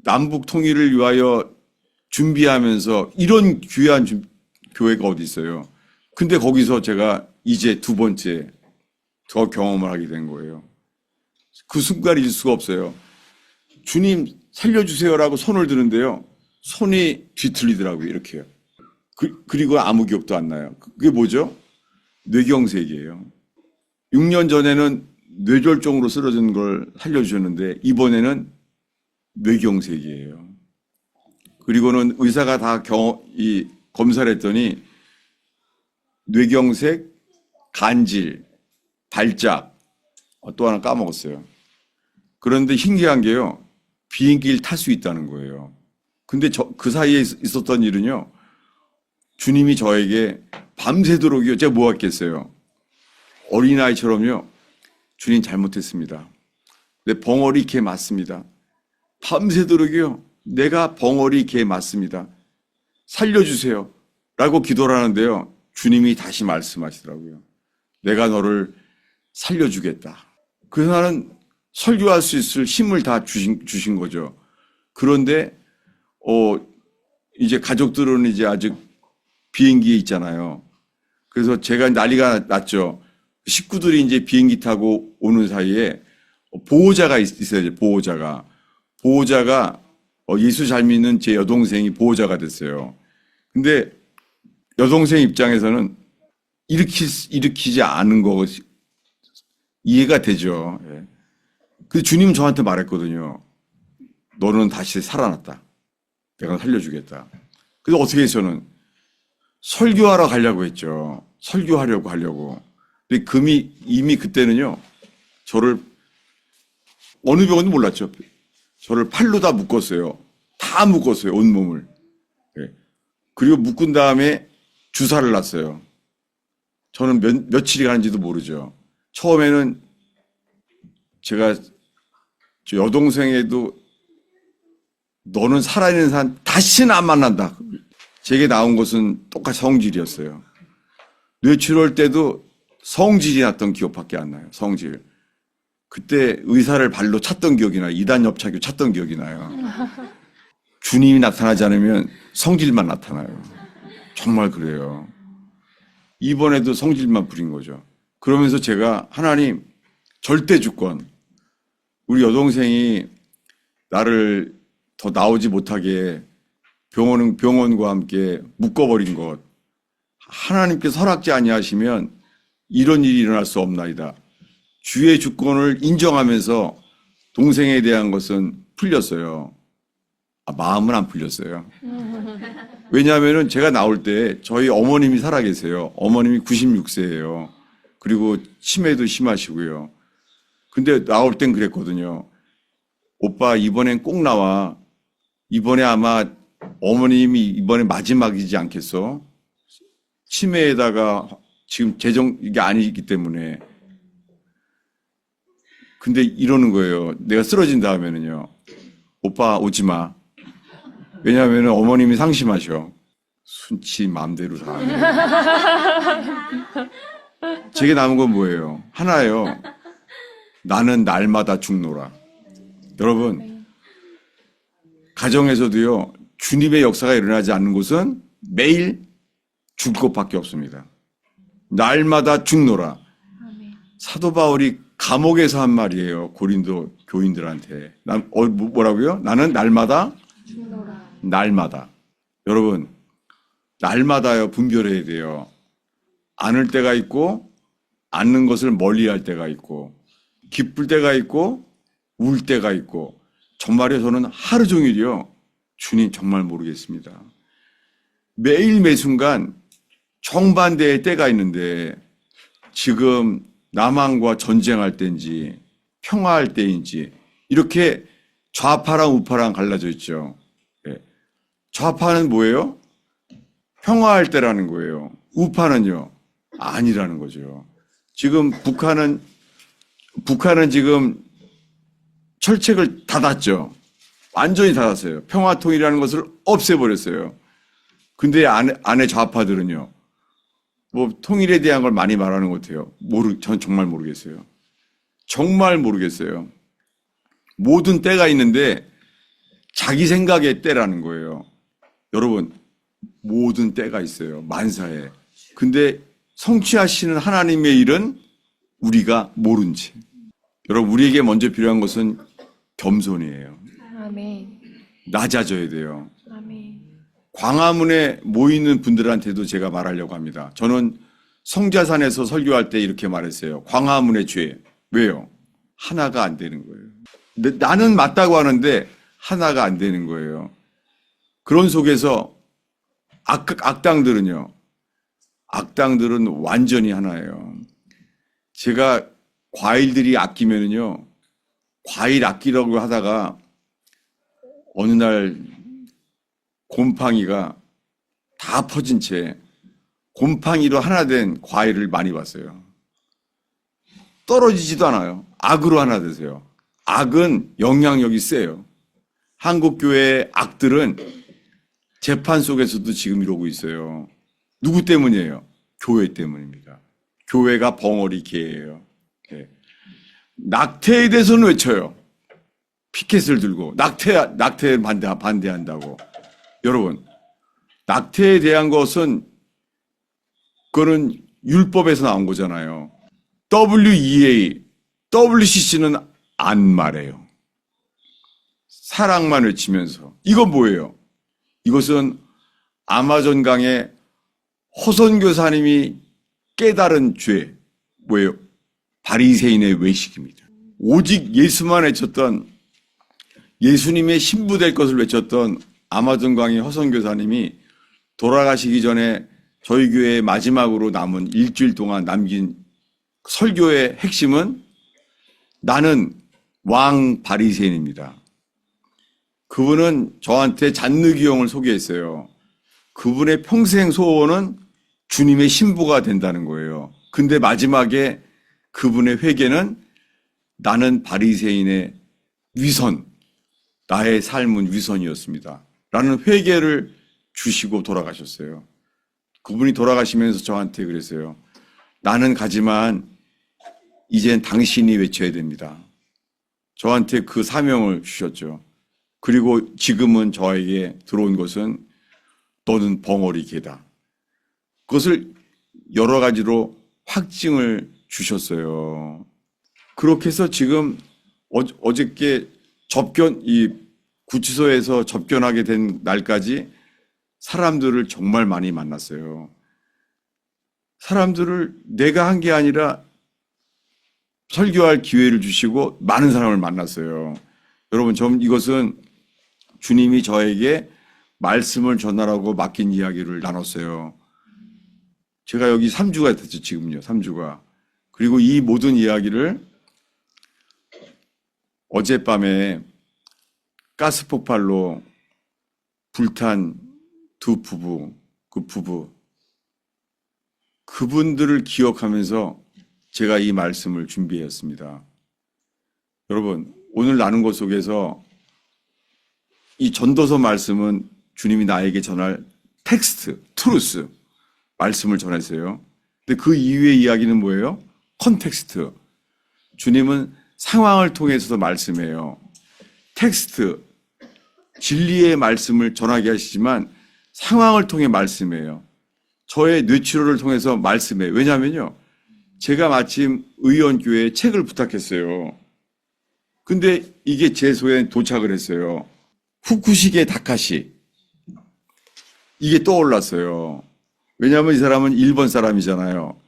남북 통일을 위하여 준비하면서 이런 귀한 교회가 어디 있어요. 근데 거기서 제가 이제 두 번째 더 경험을 하게 된 거예요. 그 순간을 잊을 수가 없어요. 주님 살려주세요라고 손을 드는데요. 손이 뒤틀리더라고요. 이렇게요. 그리고 아무 기억도 안 나요. 그게 뭐죠? 뇌경색이에요. 6년 전에는 뇌졸중으로 쓰러진 걸 살려주셨는데 이번에는 뇌경색이에요. 그리고는 의사가 다 검사를 했더니 뇌경색, 간질, 발작, 또 하나 까먹었어요. 그런데 신기한 게요. 비행기를 탈 수 있다는 거예요. 근데 그 사이에 있었던 일은요. 주님이 저에게 밤새도록요. 제가 뭐 했겠어요. 어린아이처럼요. 주님 잘못했습니다. 내 벙어리 개 맞습니다. 밤새도록요. 내가 벙어리 개 맞습니다. 살려주세요. 라고 기도를 하는데요. 주님이 다시 말씀하시더라고요. 내가 너를 살려주겠다. 그래서 나는 설교할 수 있을 힘을 다 주신 거죠. 그런데 이제 가족들은 이제 아직 비행기에 있잖아요. 그래서 제가 난리가 났죠. 식구들이 이제 비행기 타고 오는 사이에 보호자가 있어야죠. 보호자가 예수 잘 믿는 제 여동생이 보호자가 됐어요. 근데 여동생 입장에서는 일으키지 않은 거 이해가 되죠. 예. 그 주님 저한테 말했거든요. 너는 다시 살아났다. 내가 살려주겠다. 그래서 어떻게 해서는 설교하러 가려고 했죠. 하려고. 근데 이미 그때는요. 저를 어느 병원도 몰랐죠. 저를 팔로 다 묶었어요. 다 묶었어요. 온몸을. 네. 그리고 묶은 다음에 주사를 놨어요. 저는 며칠이 가는지도 모르죠. 처음에는 제가 저 여동생에도 너는 살아있는 사람 다시는 안 만난다. 제게 나온 것은 똑같이 성질이었어요. 뇌출혈 때도 성질이 났던 기억밖에 안 나요. 성질. 그때 의사를 발로 찼던 기억이 나요. 2단 옆차기 찼던 기억이 나요. 주님이 나타나지 않으면 성질만 나타나요. 정말 그래요. 이번에도 성질만 부린 거죠. 그러면서 제가 하나님 절대 주권, 우리 여동생이 나를 더 나오지 못하게 병원과 함께 묶어버린 것, 하나님께서 허락지 아니하시면 이런 일이 일어날 수 없나이다. 주의 주권을 인정하면서 동생에 대한 것은 풀렸어요. 마음은 안 풀렸어요. 왜냐하면 제가 나올 때 저희 어머님이 살아계세요. 어머님이 96세예요. 그리고 치매도 심하시고요. 근데 나올 땐 그랬거든요. 오빠 이번엔 꼭 나와. 이번에 아마 어머님이 이번에 마지막이지 않겠어? 치매에다가 지금 이게 아니기 때문에. 근데 이러는 거예요. 내가 쓰러진 다음에는요. 오빠 오지 마. 왜냐하면 어머님이 상심하셔. 순치 마음대로 다 하네. 제게 남은 건 뭐예요? 하나예요. 나는 날마다 죽노라. 여러분, 가정에서도요. 주님의 역사가 일어나지 않는 곳은 매일 죽을 것밖에 없습니다. 날마다 죽노라. 사도 바울이 감옥에서 한 말이에요. 고린도 교인들한테. 뭐라고요? 나는 날마다 죽노라. 날마다. 여러분, 날마다요 분별해야 돼요. 안을 때가 있고 않는 것을 멀리할 때가 있고 기쁠 때가 있고 울 때가 있고 정말요 저는 하루 종일이요 주님 정말 모르겠습니다. 매일 매순간 정반대의 때가 있는데 지금 남한과 전쟁할 때인지 평화할 때인지 이렇게 좌파랑 우파랑 갈라져 있죠. 좌파는 뭐예요? 평화할 때라는 거예요. 우파는요? 아니라는 거죠. 지금 북한은 북한은 지금 철책을 닫았죠. 완전히 닫았어요. 평화통일이라는 것을 없애버렸어요. 근데 안에 좌파들은요. 뭐 통일에 대한 걸 많이 말하는 것 같아요. 전 정말 모르겠어요. 정말 모르겠어요. 모든 때가 있는데 자기 생각의 때라는 거예요. 여러분, 모든 때가 있어요. 만사에. 근데 성취하시는 하나님의 일은 우리가 모른지. 여러분, 우리에게 먼저 필요한 것은 겸손이에요. 아멘. 낮아져야 돼요. 아멘. 광화문에 모이는 분들한테도 제가 말하려고 합니다. 저는 성자산에서 설교할 때 이렇게 말했어요. 광화문의 죄. 왜요? 하나가 안 되는 거예요. 나는 맞다고 하는데 하나가 안 되는 거예요. 그런 속에서 악당들은 완전히 하나예요. 제가 과일들이 아끼면은요, 과일 아끼려고 하다가 어느 날 곰팡이가 다 퍼진 채 곰팡이로 하나 된 과일을 많이 봤어요. 떨어지지도 않아요. 악으로 하나 되세요. 악은 영향력이 세요. 한국교회의 악들은 재판 속에서도 지금 이러고 있어요. 누구 때문이에요? 교회 때문입니다. 교회가 벙어리 개예요. 네. 낙태에 대해서는 외쳐요. 피켓을 들고 낙태 반대한다고. 여러분, 낙태에 대한 것은 그거는 율법에서 나온 거잖아요. WEA, WCC는 안 말해요. 사랑만 외치면서. 이건 뭐예요? 이것은 아마존강의 호선 교사님이 깨달은 죄. 뭐예요? 바리새인의 외식입니다. 오직 예수만 외쳤던, 예수님의 신부 될 것을 외쳤던 아마존강의 호선 교사님이 돌아가시기 전에 저희 교회에 마지막으로 남은 일주일 동안 남긴 설교의 핵심은 나는 왕 바리새인입니다. 그분은 저한테 잔느귀용을 소개했어요. 그분의 평생 소원은 주님의 신부가 된다는 거예요. 근데 마지막에 그분의 회개는 나는 바리새인의 위선, 나의 삶은 위선이었습니다. 라는 회개를 주시고 돌아가셨어요. 그분이 돌아가시면서 저한테 그랬어요. 나는 가지만 이젠 당신이 외쳐야 됩니다. 저한테 그 사명을 주셨죠. 그리고 지금은 저에게 들어온 것은 너는 벙어리 개다. 그것을 여러 가지로 확증을 주셨어요. 그렇게 해서 지금 어저께 이 구치소에서 접견하게 된 날까지 사람들을 정말 많이 만났어요. 사람들을 내가 한 게 아니라 설교할 기회를 주시고 많은 사람을 만났어요. 여러분, 이것은 주님이 저에게 말씀을 전하라고 맡긴 이야기를 나눴어요. 제가 여기 3주가 됐죠, 지금요. 3주가. 그리고 이 모든 이야기를 어젯밤에 가스 폭발로 불탄 두 부부, 그분들을 기억하면서 제가 이 말씀을 준비했습니다. 여러분, 오늘 나눈 것 속에서 이 전도서 말씀은 주님이 나에게 전할 텍스트, 트루스, 말씀을 전했어요. 근데 그 이후의 이야기는 뭐예요? 컨텍스트. 주님은 상황을 통해서도 말씀해요. 텍스트, 진리의 말씀을 전하게 하시지만 상황을 통해 말씀해요. 저의 뇌치료를 통해서 말씀해요. 왜냐하면요, 제가 마침 의원교회에 책을 부탁했어요. 근데 이게 제 손에 도착을 했어요. 후쿠시게 다카시. 이게 떠올랐어요. 왜냐하면 이 사람은 일본 사람이잖아요.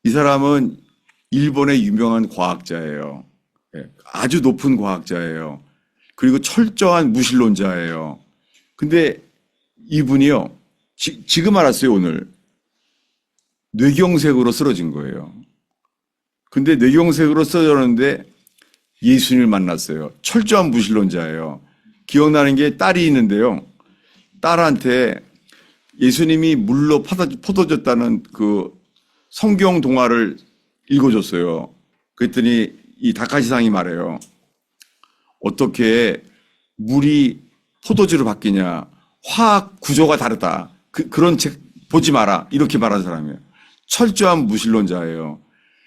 이 사람은 일본의 유명한 과학자예요. 아주 높은 과학자예요. 그리고 철저한 무신론자예요. 근데 이분이요, 지금 알았어요, 오늘. 뇌경색으로 쓰러진 거예요. 근데 뇌경색으로 쓰러졌는데 예수님을 만났어요. 철저한 무신론자예요. 기억나는 게 딸이 있는데요. 딸한테 예수님이 물로 퍼져졌다는 그 성경 동화를 읽어줬어요. 그랬더니 이 다카시상이 말해요. 어떻게 물이 포도주로 바뀌냐. 화학 구조가 다르다. 그런 책 보지 마라. 이렇게 말한 사람이에요. 철저한 무신론자예요.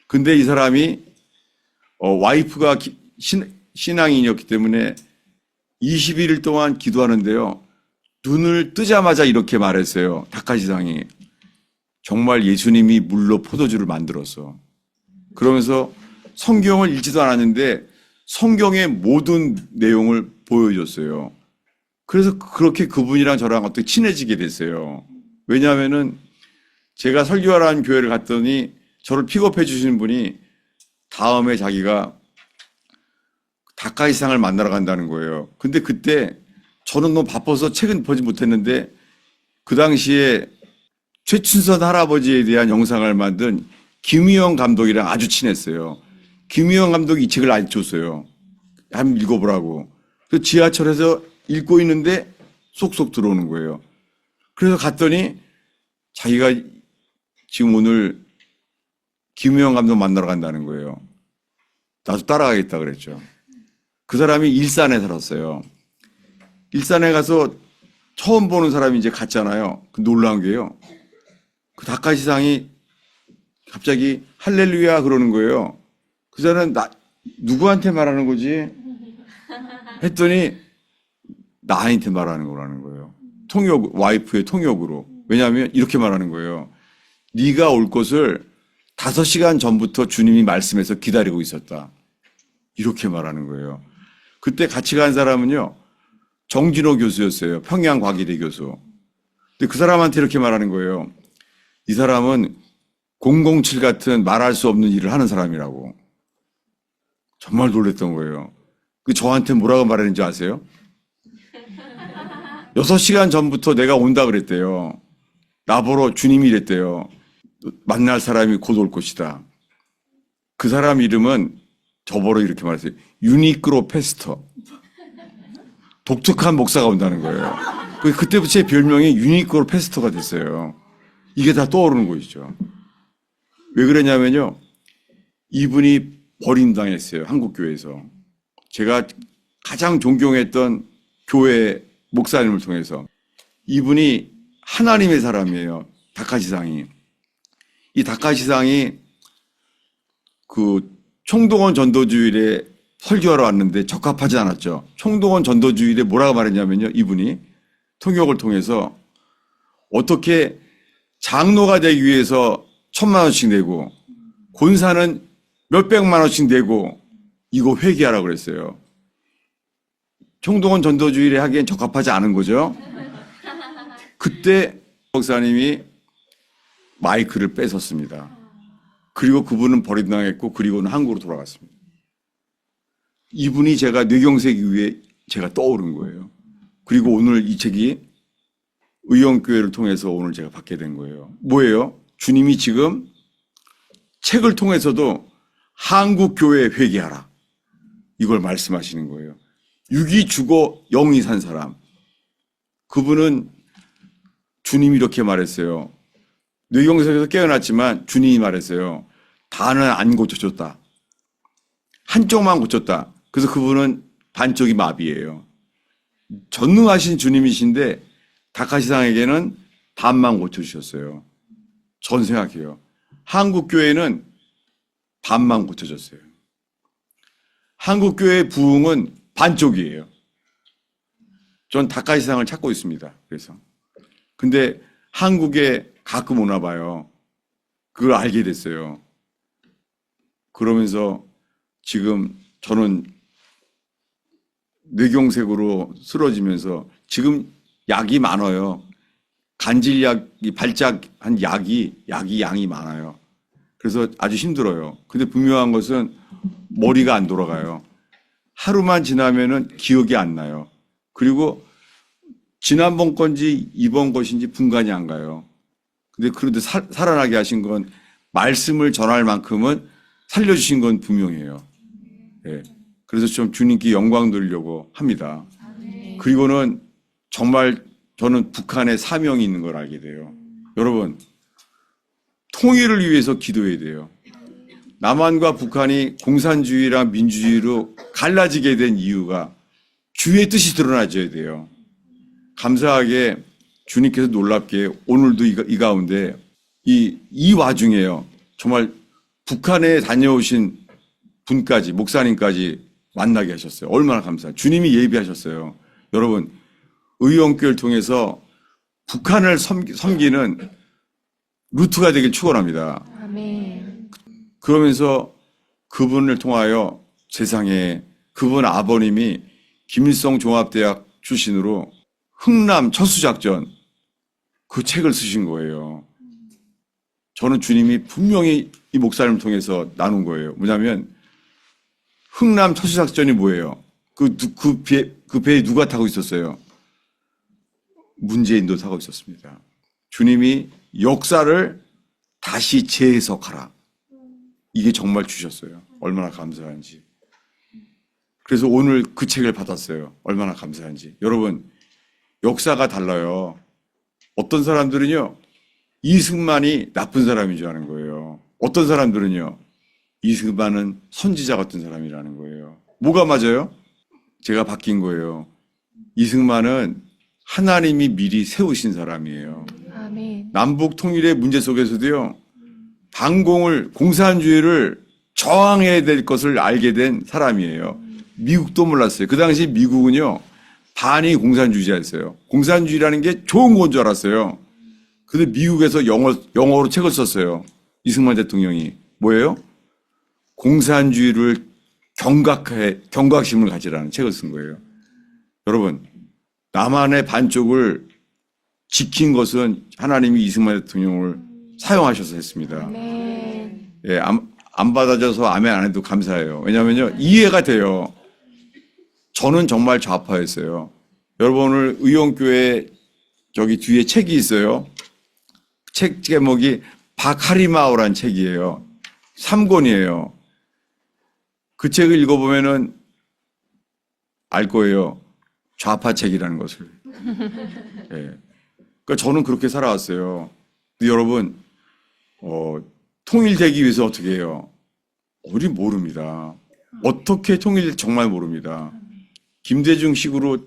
근데 이 사람이 와이프가 신앙인이었기 때문에 21일 동안 기도하는데요. 눈을 뜨자마자 이렇게 말했어요. 다카시상이. 정말 예수님이 물로 포도주를 만들었어. 그러면서 성경을 읽지도 않았는데 성경의 모든 내용을 보여줬어요. 그래서 그렇게 그분이랑 저랑 어떻게 친해지게 됐어요. 왜냐하면은 제가 설교하러 한 교회를 갔더니 저를 픽업해 주시는 분이 다음에 자기가 다카시상을 만나러 간다는 거예요. 근데 그때 저는 너무 바빠서 책은 보지 못했는데 그 당시에 최춘선 할아버지에 대한 영상을 만든 김희영 감독이랑 아주 친했어요. 김희영 감독이 이 책을 아직 줬어요. 한번 읽어보라고. 그 지하철에서 읽고 있는데 쏙쏙 들어오는 거예요. 그래서 갔더니 자기가 지금 오늘 김희영 감독 만나러 간다는 거예요. 나도 따라가겠다 그랬죠. 그 사람이 일산에 살았어요. 일산에 가서 처음 보는 사람이 이제 갔잖아요. 그 놀라운 게요. 그 다카시상이 갑자기 할렐루야 그러는 거예요. 그 사람은 누구한테 말하는 거지? 했더니 나한테 말하는 거라는 거예요. 와이프의 통역으로. 왜냐하면 이렇게 말하는 거예요. 네가 올 것을 5시간 전부터 주님이 말씀해서 기다리고 있었다. 이렇게 말하는 거예요. 그때 같이 간 사람은요. 정진호 교수였어요. 평양과기대 교수. 근데 그 사람한테 이렇게 말하는 거예요. 이 사람은 007 같은 말할 수 없는 일을 하는 사람이라고. 정말 놀랬던 거예요. 그 저한테 뭐라고 말했는지 아세요? 6시간 전부터 내가 온다 그랬대요. 나보러 주님이 이랬대요. 만날 사람이 곧 올 것이다. 그 사람 이름은 저보러 이렇게 말했어요. 유니크로 페스터. 독특한 목사가 온다는 거예요. 그때부터 제 별명이 유니크로 페스터가 됐어요. 이게 다 떠오르는 것이죠. 왜 그러냐면요. 이분이 버림당했어요. 한국교회에서. 제가 가장 존경했던 교회 목사님을 통해서. 이분이 하나님의 사람이에요. 다카시상이. 이 다카시상이 그 총동원 전도주일에 설교하러 왔는데 적합하지 않았죠. 총동원 전도주일에 뭐라고 말했냐면요. 이분이 통역을 통해서 어떻게 장로가 되기 위해서 1,000만 원씩 내고 권사는 몇백만 원씩 내고 이거 회개하라고 그랬어요. 총동원 전도주일에 하기엔 적합하지 않은 거죠. 그때 목사님이 마이크를 뺏었습니다. 그리고 그분은 버림당했고 그리고는 한국으로 돌아갔습니다. 이분이 제가 뇌경색 이후에 제가 떠오른 거예요. 그리고 오늘 이 책이 의원교회를 통해서 오늘 제가 받게 된 거예요. 뭐예요? 주님이 지금 책을 통해서도 한국교회에 회개하라. 이걸 말씀하시는 거예요. 육이 죽어 영이 산 사람. 그분은 주님이 이렇게 말했어요. 뇌경색에서 깨어났지만 주님이 말했어요. 다는 안 고쳐줬다. 한쪽만 고쳤다. 그래서 그분은 반쪽이 마비예요. 전능하신 주님이신데 다카시상에게는 반만 고쳐주셨어요. 전 생각해요. 한국교회는 반만 고쳐줬어요. 한국교회의 부흥은 반쪽이에요. 전 다카시상을 찾고 있습니다. 그래서. 근데 한국에 가끔 오나 봐요. 그걸 알게 됐어요. 그러면서 지금 저는 뇌경색으로 쓰러지면서 지금 약이 많아요. 간질약이 발작한 약이 양이 많아요. 그래서 아주 힘들어요. 근데 분명한 것은 머리가 안 돌아가요. 하루만 지나면은 기억이 안 나요. 그리고 지난번 건지 이번 것인지 분간이 안 가요. 근데 그런데 살아나게 하신 건 말씀을 전할 만큼은 살려주신 건 분명해요. 네. 그래서 좀 주님께 영광 돌리려고 합니다. 그리고는 정말 저는 북한에 사명이 있는 걸 알게 돼요. 여러분, 통일을 위해서 기도해야 돼요. 남한과 북한이 공산주의랑 민주주의로 갈라지게 된 이유가 주의 뜻이 드러나줘야 돼요. 감사하게 주님께서 놀랍게 오늘도 이 가운데 이 와중에요. 정말 북한에 다녀오신 분까지, 목사님까지 만나게 하셨어요. 얼마나 감사해요. 주님이 예비하셨어요. 여러분, 의원교회를 통해서 북한을 섬기는 루트가 되길 축원합니다. 아멘. 그러면서 그분을 통하여 세상에 그분 아버님이 김일성 종합대학 출신으로 흥남 철수작전 그 책을 쓰신 거예요. 저는 주님이 분명히 이 목사님을 통해서 나눈 거예요. 뭐냐면 흥남 철수작전이 뭐예요? 그 배에 누가 타고 있었어요? 문재인도 타고 있었습니다. 주님이 역사를 다시 재해석하라. 이게 정말 주셨어요. 얼마나 감사한지. 그래서 오늘 그 책을 받았어요. 얼마나 감사한지. 여러분, 역사가 달라요. 어떤 사람들은요, 이승만이 나쁜 사람인 줄 아는 거예요. 어떤 사람들은요, 이승만은 선지자 같은 사람이라는 거예요. 뭐가 맞아요? 제가 바뀐 거예요. 이승만은 하나님이 미리 세우신 사람이에요. 아멘. 남북 통일의 문제 속에서도요, 공산주의를 저항해야 될 것을 알게 된 사람이에요. 미국도 몰랐어요. 그 당시 미국은요, 반이 공산주의자였어요. 공산주의라는 게 좋은 건 줄 알았어요. 근데 미국에서 영어로 책을 썼어요. 이승만 대통령이. 뭐예요? 공산주의를 경각심을 가지라는 책을 쓴 거예요. 여러분, 남한의 반쪽을 지킨 것은 하나님이 이승만 대통령을 사용하셔서 했습니다. 아멘. 예, 안 받아줘서 아멘 안 해도 감사해요. 왜냐면요, 이해가 돼요. 저는 정말 좌파였어요. 여러분, 오늘 의원교회 저기 뒤에 책이 있어요. 책 제목이 바카리마오란 책이에요. 3권이에요. 그 책을 읽어보면은 알 거예요. 좌파 책이라는 것을. 예. 그러니까 저는 그렇게 살아왔어요. 근데 여러분, 통일되기 위해서 어떻게 해요? 우리 모릅니다. 어떻게 정말 모릅니다. 김대중식으로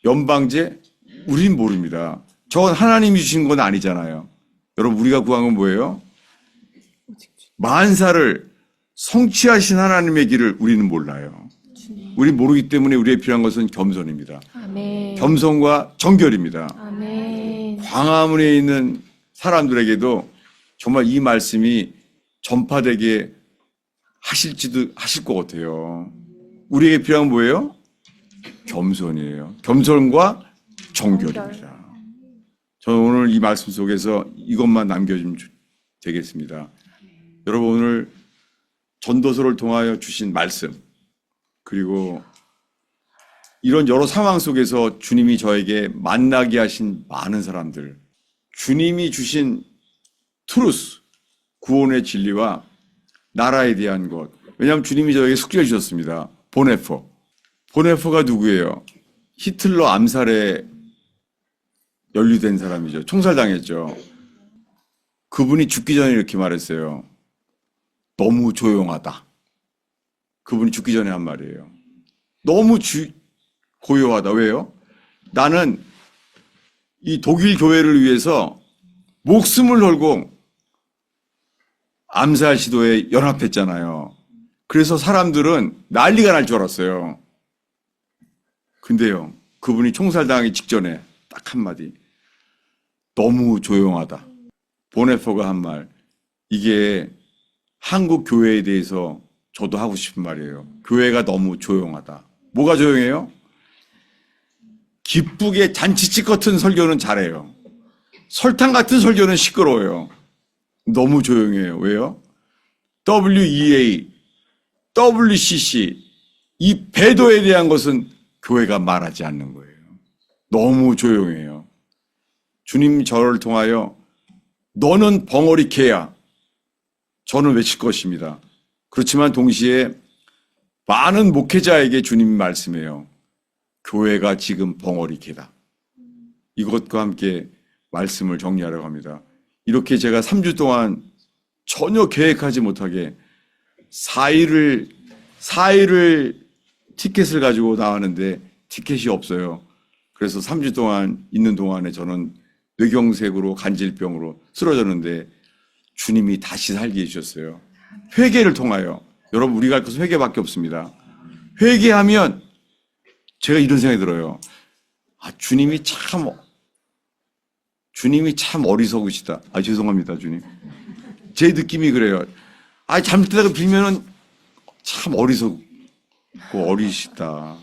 연방제? 우린 모릅니다. 저건 하나님이 주신 건 아니잖아요. 여러분, 우리가 구한 건 뭐예요? 만사를 성취하신 하나님의 길을 우리는 몰라요. 우리 모르기 때문에 우리의 필요한 것은 겸손입니다. 아멘. 겸손과 정결입니다. 아멘. 광화문에 있는 사람들에게도 정말 이 말씀이 전파되게 하실 것 같아요. 우리에게 필요한 뭐예요? 겸손이에요. 겸손과 정결입니다. 저는 오늘 이 말씀 속에서 이것만 남겨주면 되겠습니다. 여러분, 오늘 전도서를 통하여 주신 말씀, 그리고 이런 여러 상황 속에서 주님이 저에게 만나게 하신 많은 사람들, 주님이 주신 트루스, 구원의 진리와 나라에 대한 것. 왜냐하면 주님이 저에게 숙제를 주셨습니다. 보네퍼. 보네퍼가 누구예요? 히틀러 암살에 연루된 사람이죠. 총살당했죠. 그분이 죽기 전에 이렇게 말했어요. 너무 조용하다. 그분이 죽기 전에 한 말이에요. 너무 고요하다. 왜요? 나는 이 독일 교회를 위해서 목숨을 걸고 암살 시도에 연합했잖아요. 그래서 사람들은 난리가 날 줄 알았어요. 근데요, 그분이 총살당하기 직전에 딱 한마디. 너무 조용하다. 보네퍼가 한 말. 이게 한국 교회에 대해서 저도 하고 싶은 말이에요. 교회가 너무 조용하다. 뭐가 조용해요? 기쁘게 잔치집 같은 설교는 잘해요. 설탕 같은 설교는 시끄러워요. 너무 조용해요. 왜요? WEA, WCC, 이 배도에 대한 것은 교회가 말하지 않는 거예요. 너무 조용해요. 주님 저를 통하여 너는 벙어리 개야. 저는 외칠 것입니다. 그렇지만 동시에 많은 목회자에게 주님 말씀해요. 교회가 지금 벙어리 개다. 이것과 함께 말씀을 정리하려고 합니다. 이렇게 제가 3주 동안 전혀 계획하지 못하게 4일을 티켓을 가지고 나왔는데 티켓이 없어요. 그래서 3주 동안 있는 동안에 저는 뇌경색으로 간질병으로 쓰러졌는데 주님이 다시 살게 해주셨어요. 회개를 통하여. 여러분, 우리가 할 것은 회개밖에 없습니다. 회개하면 제가 이런 생각이 들어요. 아, 주님이 참 어리석으시다. 아, 죄송합니다, 주님. 제 느낌이 그래요. 아, 잘못되다가 빌면은 참 어리석고 어리시다.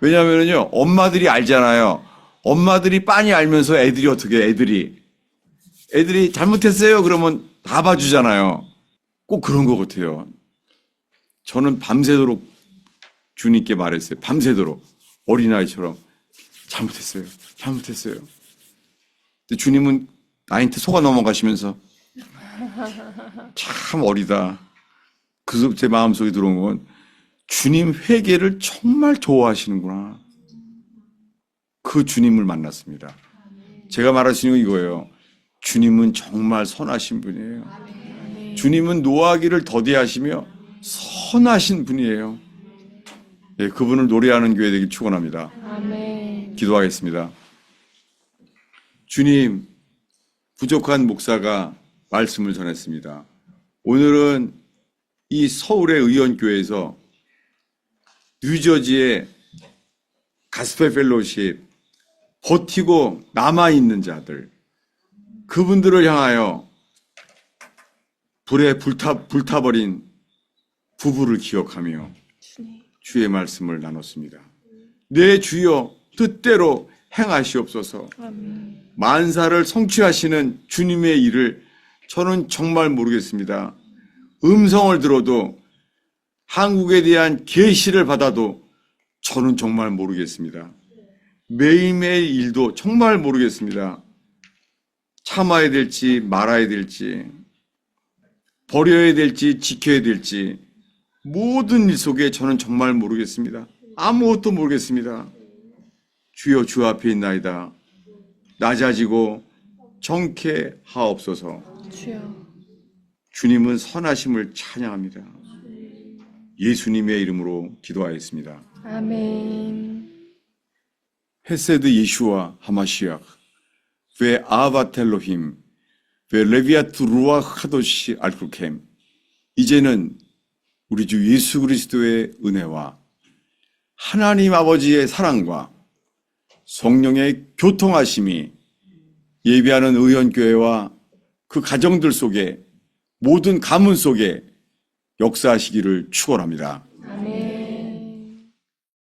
왜냐하면요, 엄마들이 알잖아요. 엄마들이 빤히 알면서 애들이 어떻게 해, 애들이 잘못했어요. 그러면 다 봐주잖아요. 꼭 그런 것 같아요. 저는 밤새도록 주님께 말했어요. 밤새도록 어린아이처럼 잘못했어요. 근데 주님은 나한테 속아 넘어가시면서 참 어리다. 그래서 제 마음속에 들어온 건 주님 회개를 정말 좋아하시는구나. 그 주님을 만났습니다. 제가 말할 수 있는 건 이거예요. 주님은 정말 선하신 분이에요. 주님은 노하기를 더디하시며 선하신 분이에요. 예, 그분을 노래하는 교회 되길 축원합니다. 아멘. 기도하겠습니다. 주님, 부족한 목사가 말씀을 전했습니다. 오늘은 이 서울의 의원교회에서 뉴저지의 가스펠 펠로우십 버티고 남아있는 자들, 그분들을 향하여 불에 불타버린 부부를 기억하며 주의 말씀을 나눴습니다. 내 주여 뜻대로 행하시옵소서. 아멘. 만사를 성취하시는 주님의 일을 저는 정말 모르겠습니다. 음성을 들어도 한국에 대한 계시를 받아도 저는 정말 모르겠습니다. 매일매일 일도 정말 모르겠습니다. 참아야 될지 말아야 될지 버려야 될지 지켜야 될지 모든 일 속에 저는 정말 모르겠습니다. 아무것도 모르겠습니다. 주여 주 앞에 있나이다. 낮아지고 정케하옵소서. 주여. 주님은 선하심을 찬양합니다. 예수님의 이름으로 기도하였습니다. 아멘. 헤세드 예슈아 하마시ach ve 아ባት 엘로힘 ve 레비아트 루아흐 하도시 알쿨켐. 이제는 우리 주 예수 그리스도의 은혜와 하나님 아버지의 사랑과 성령의 교통하심이 예배하는 의원교회와 그 가정들 속에 모든 가문 속에 역사하시기를 축원합니다.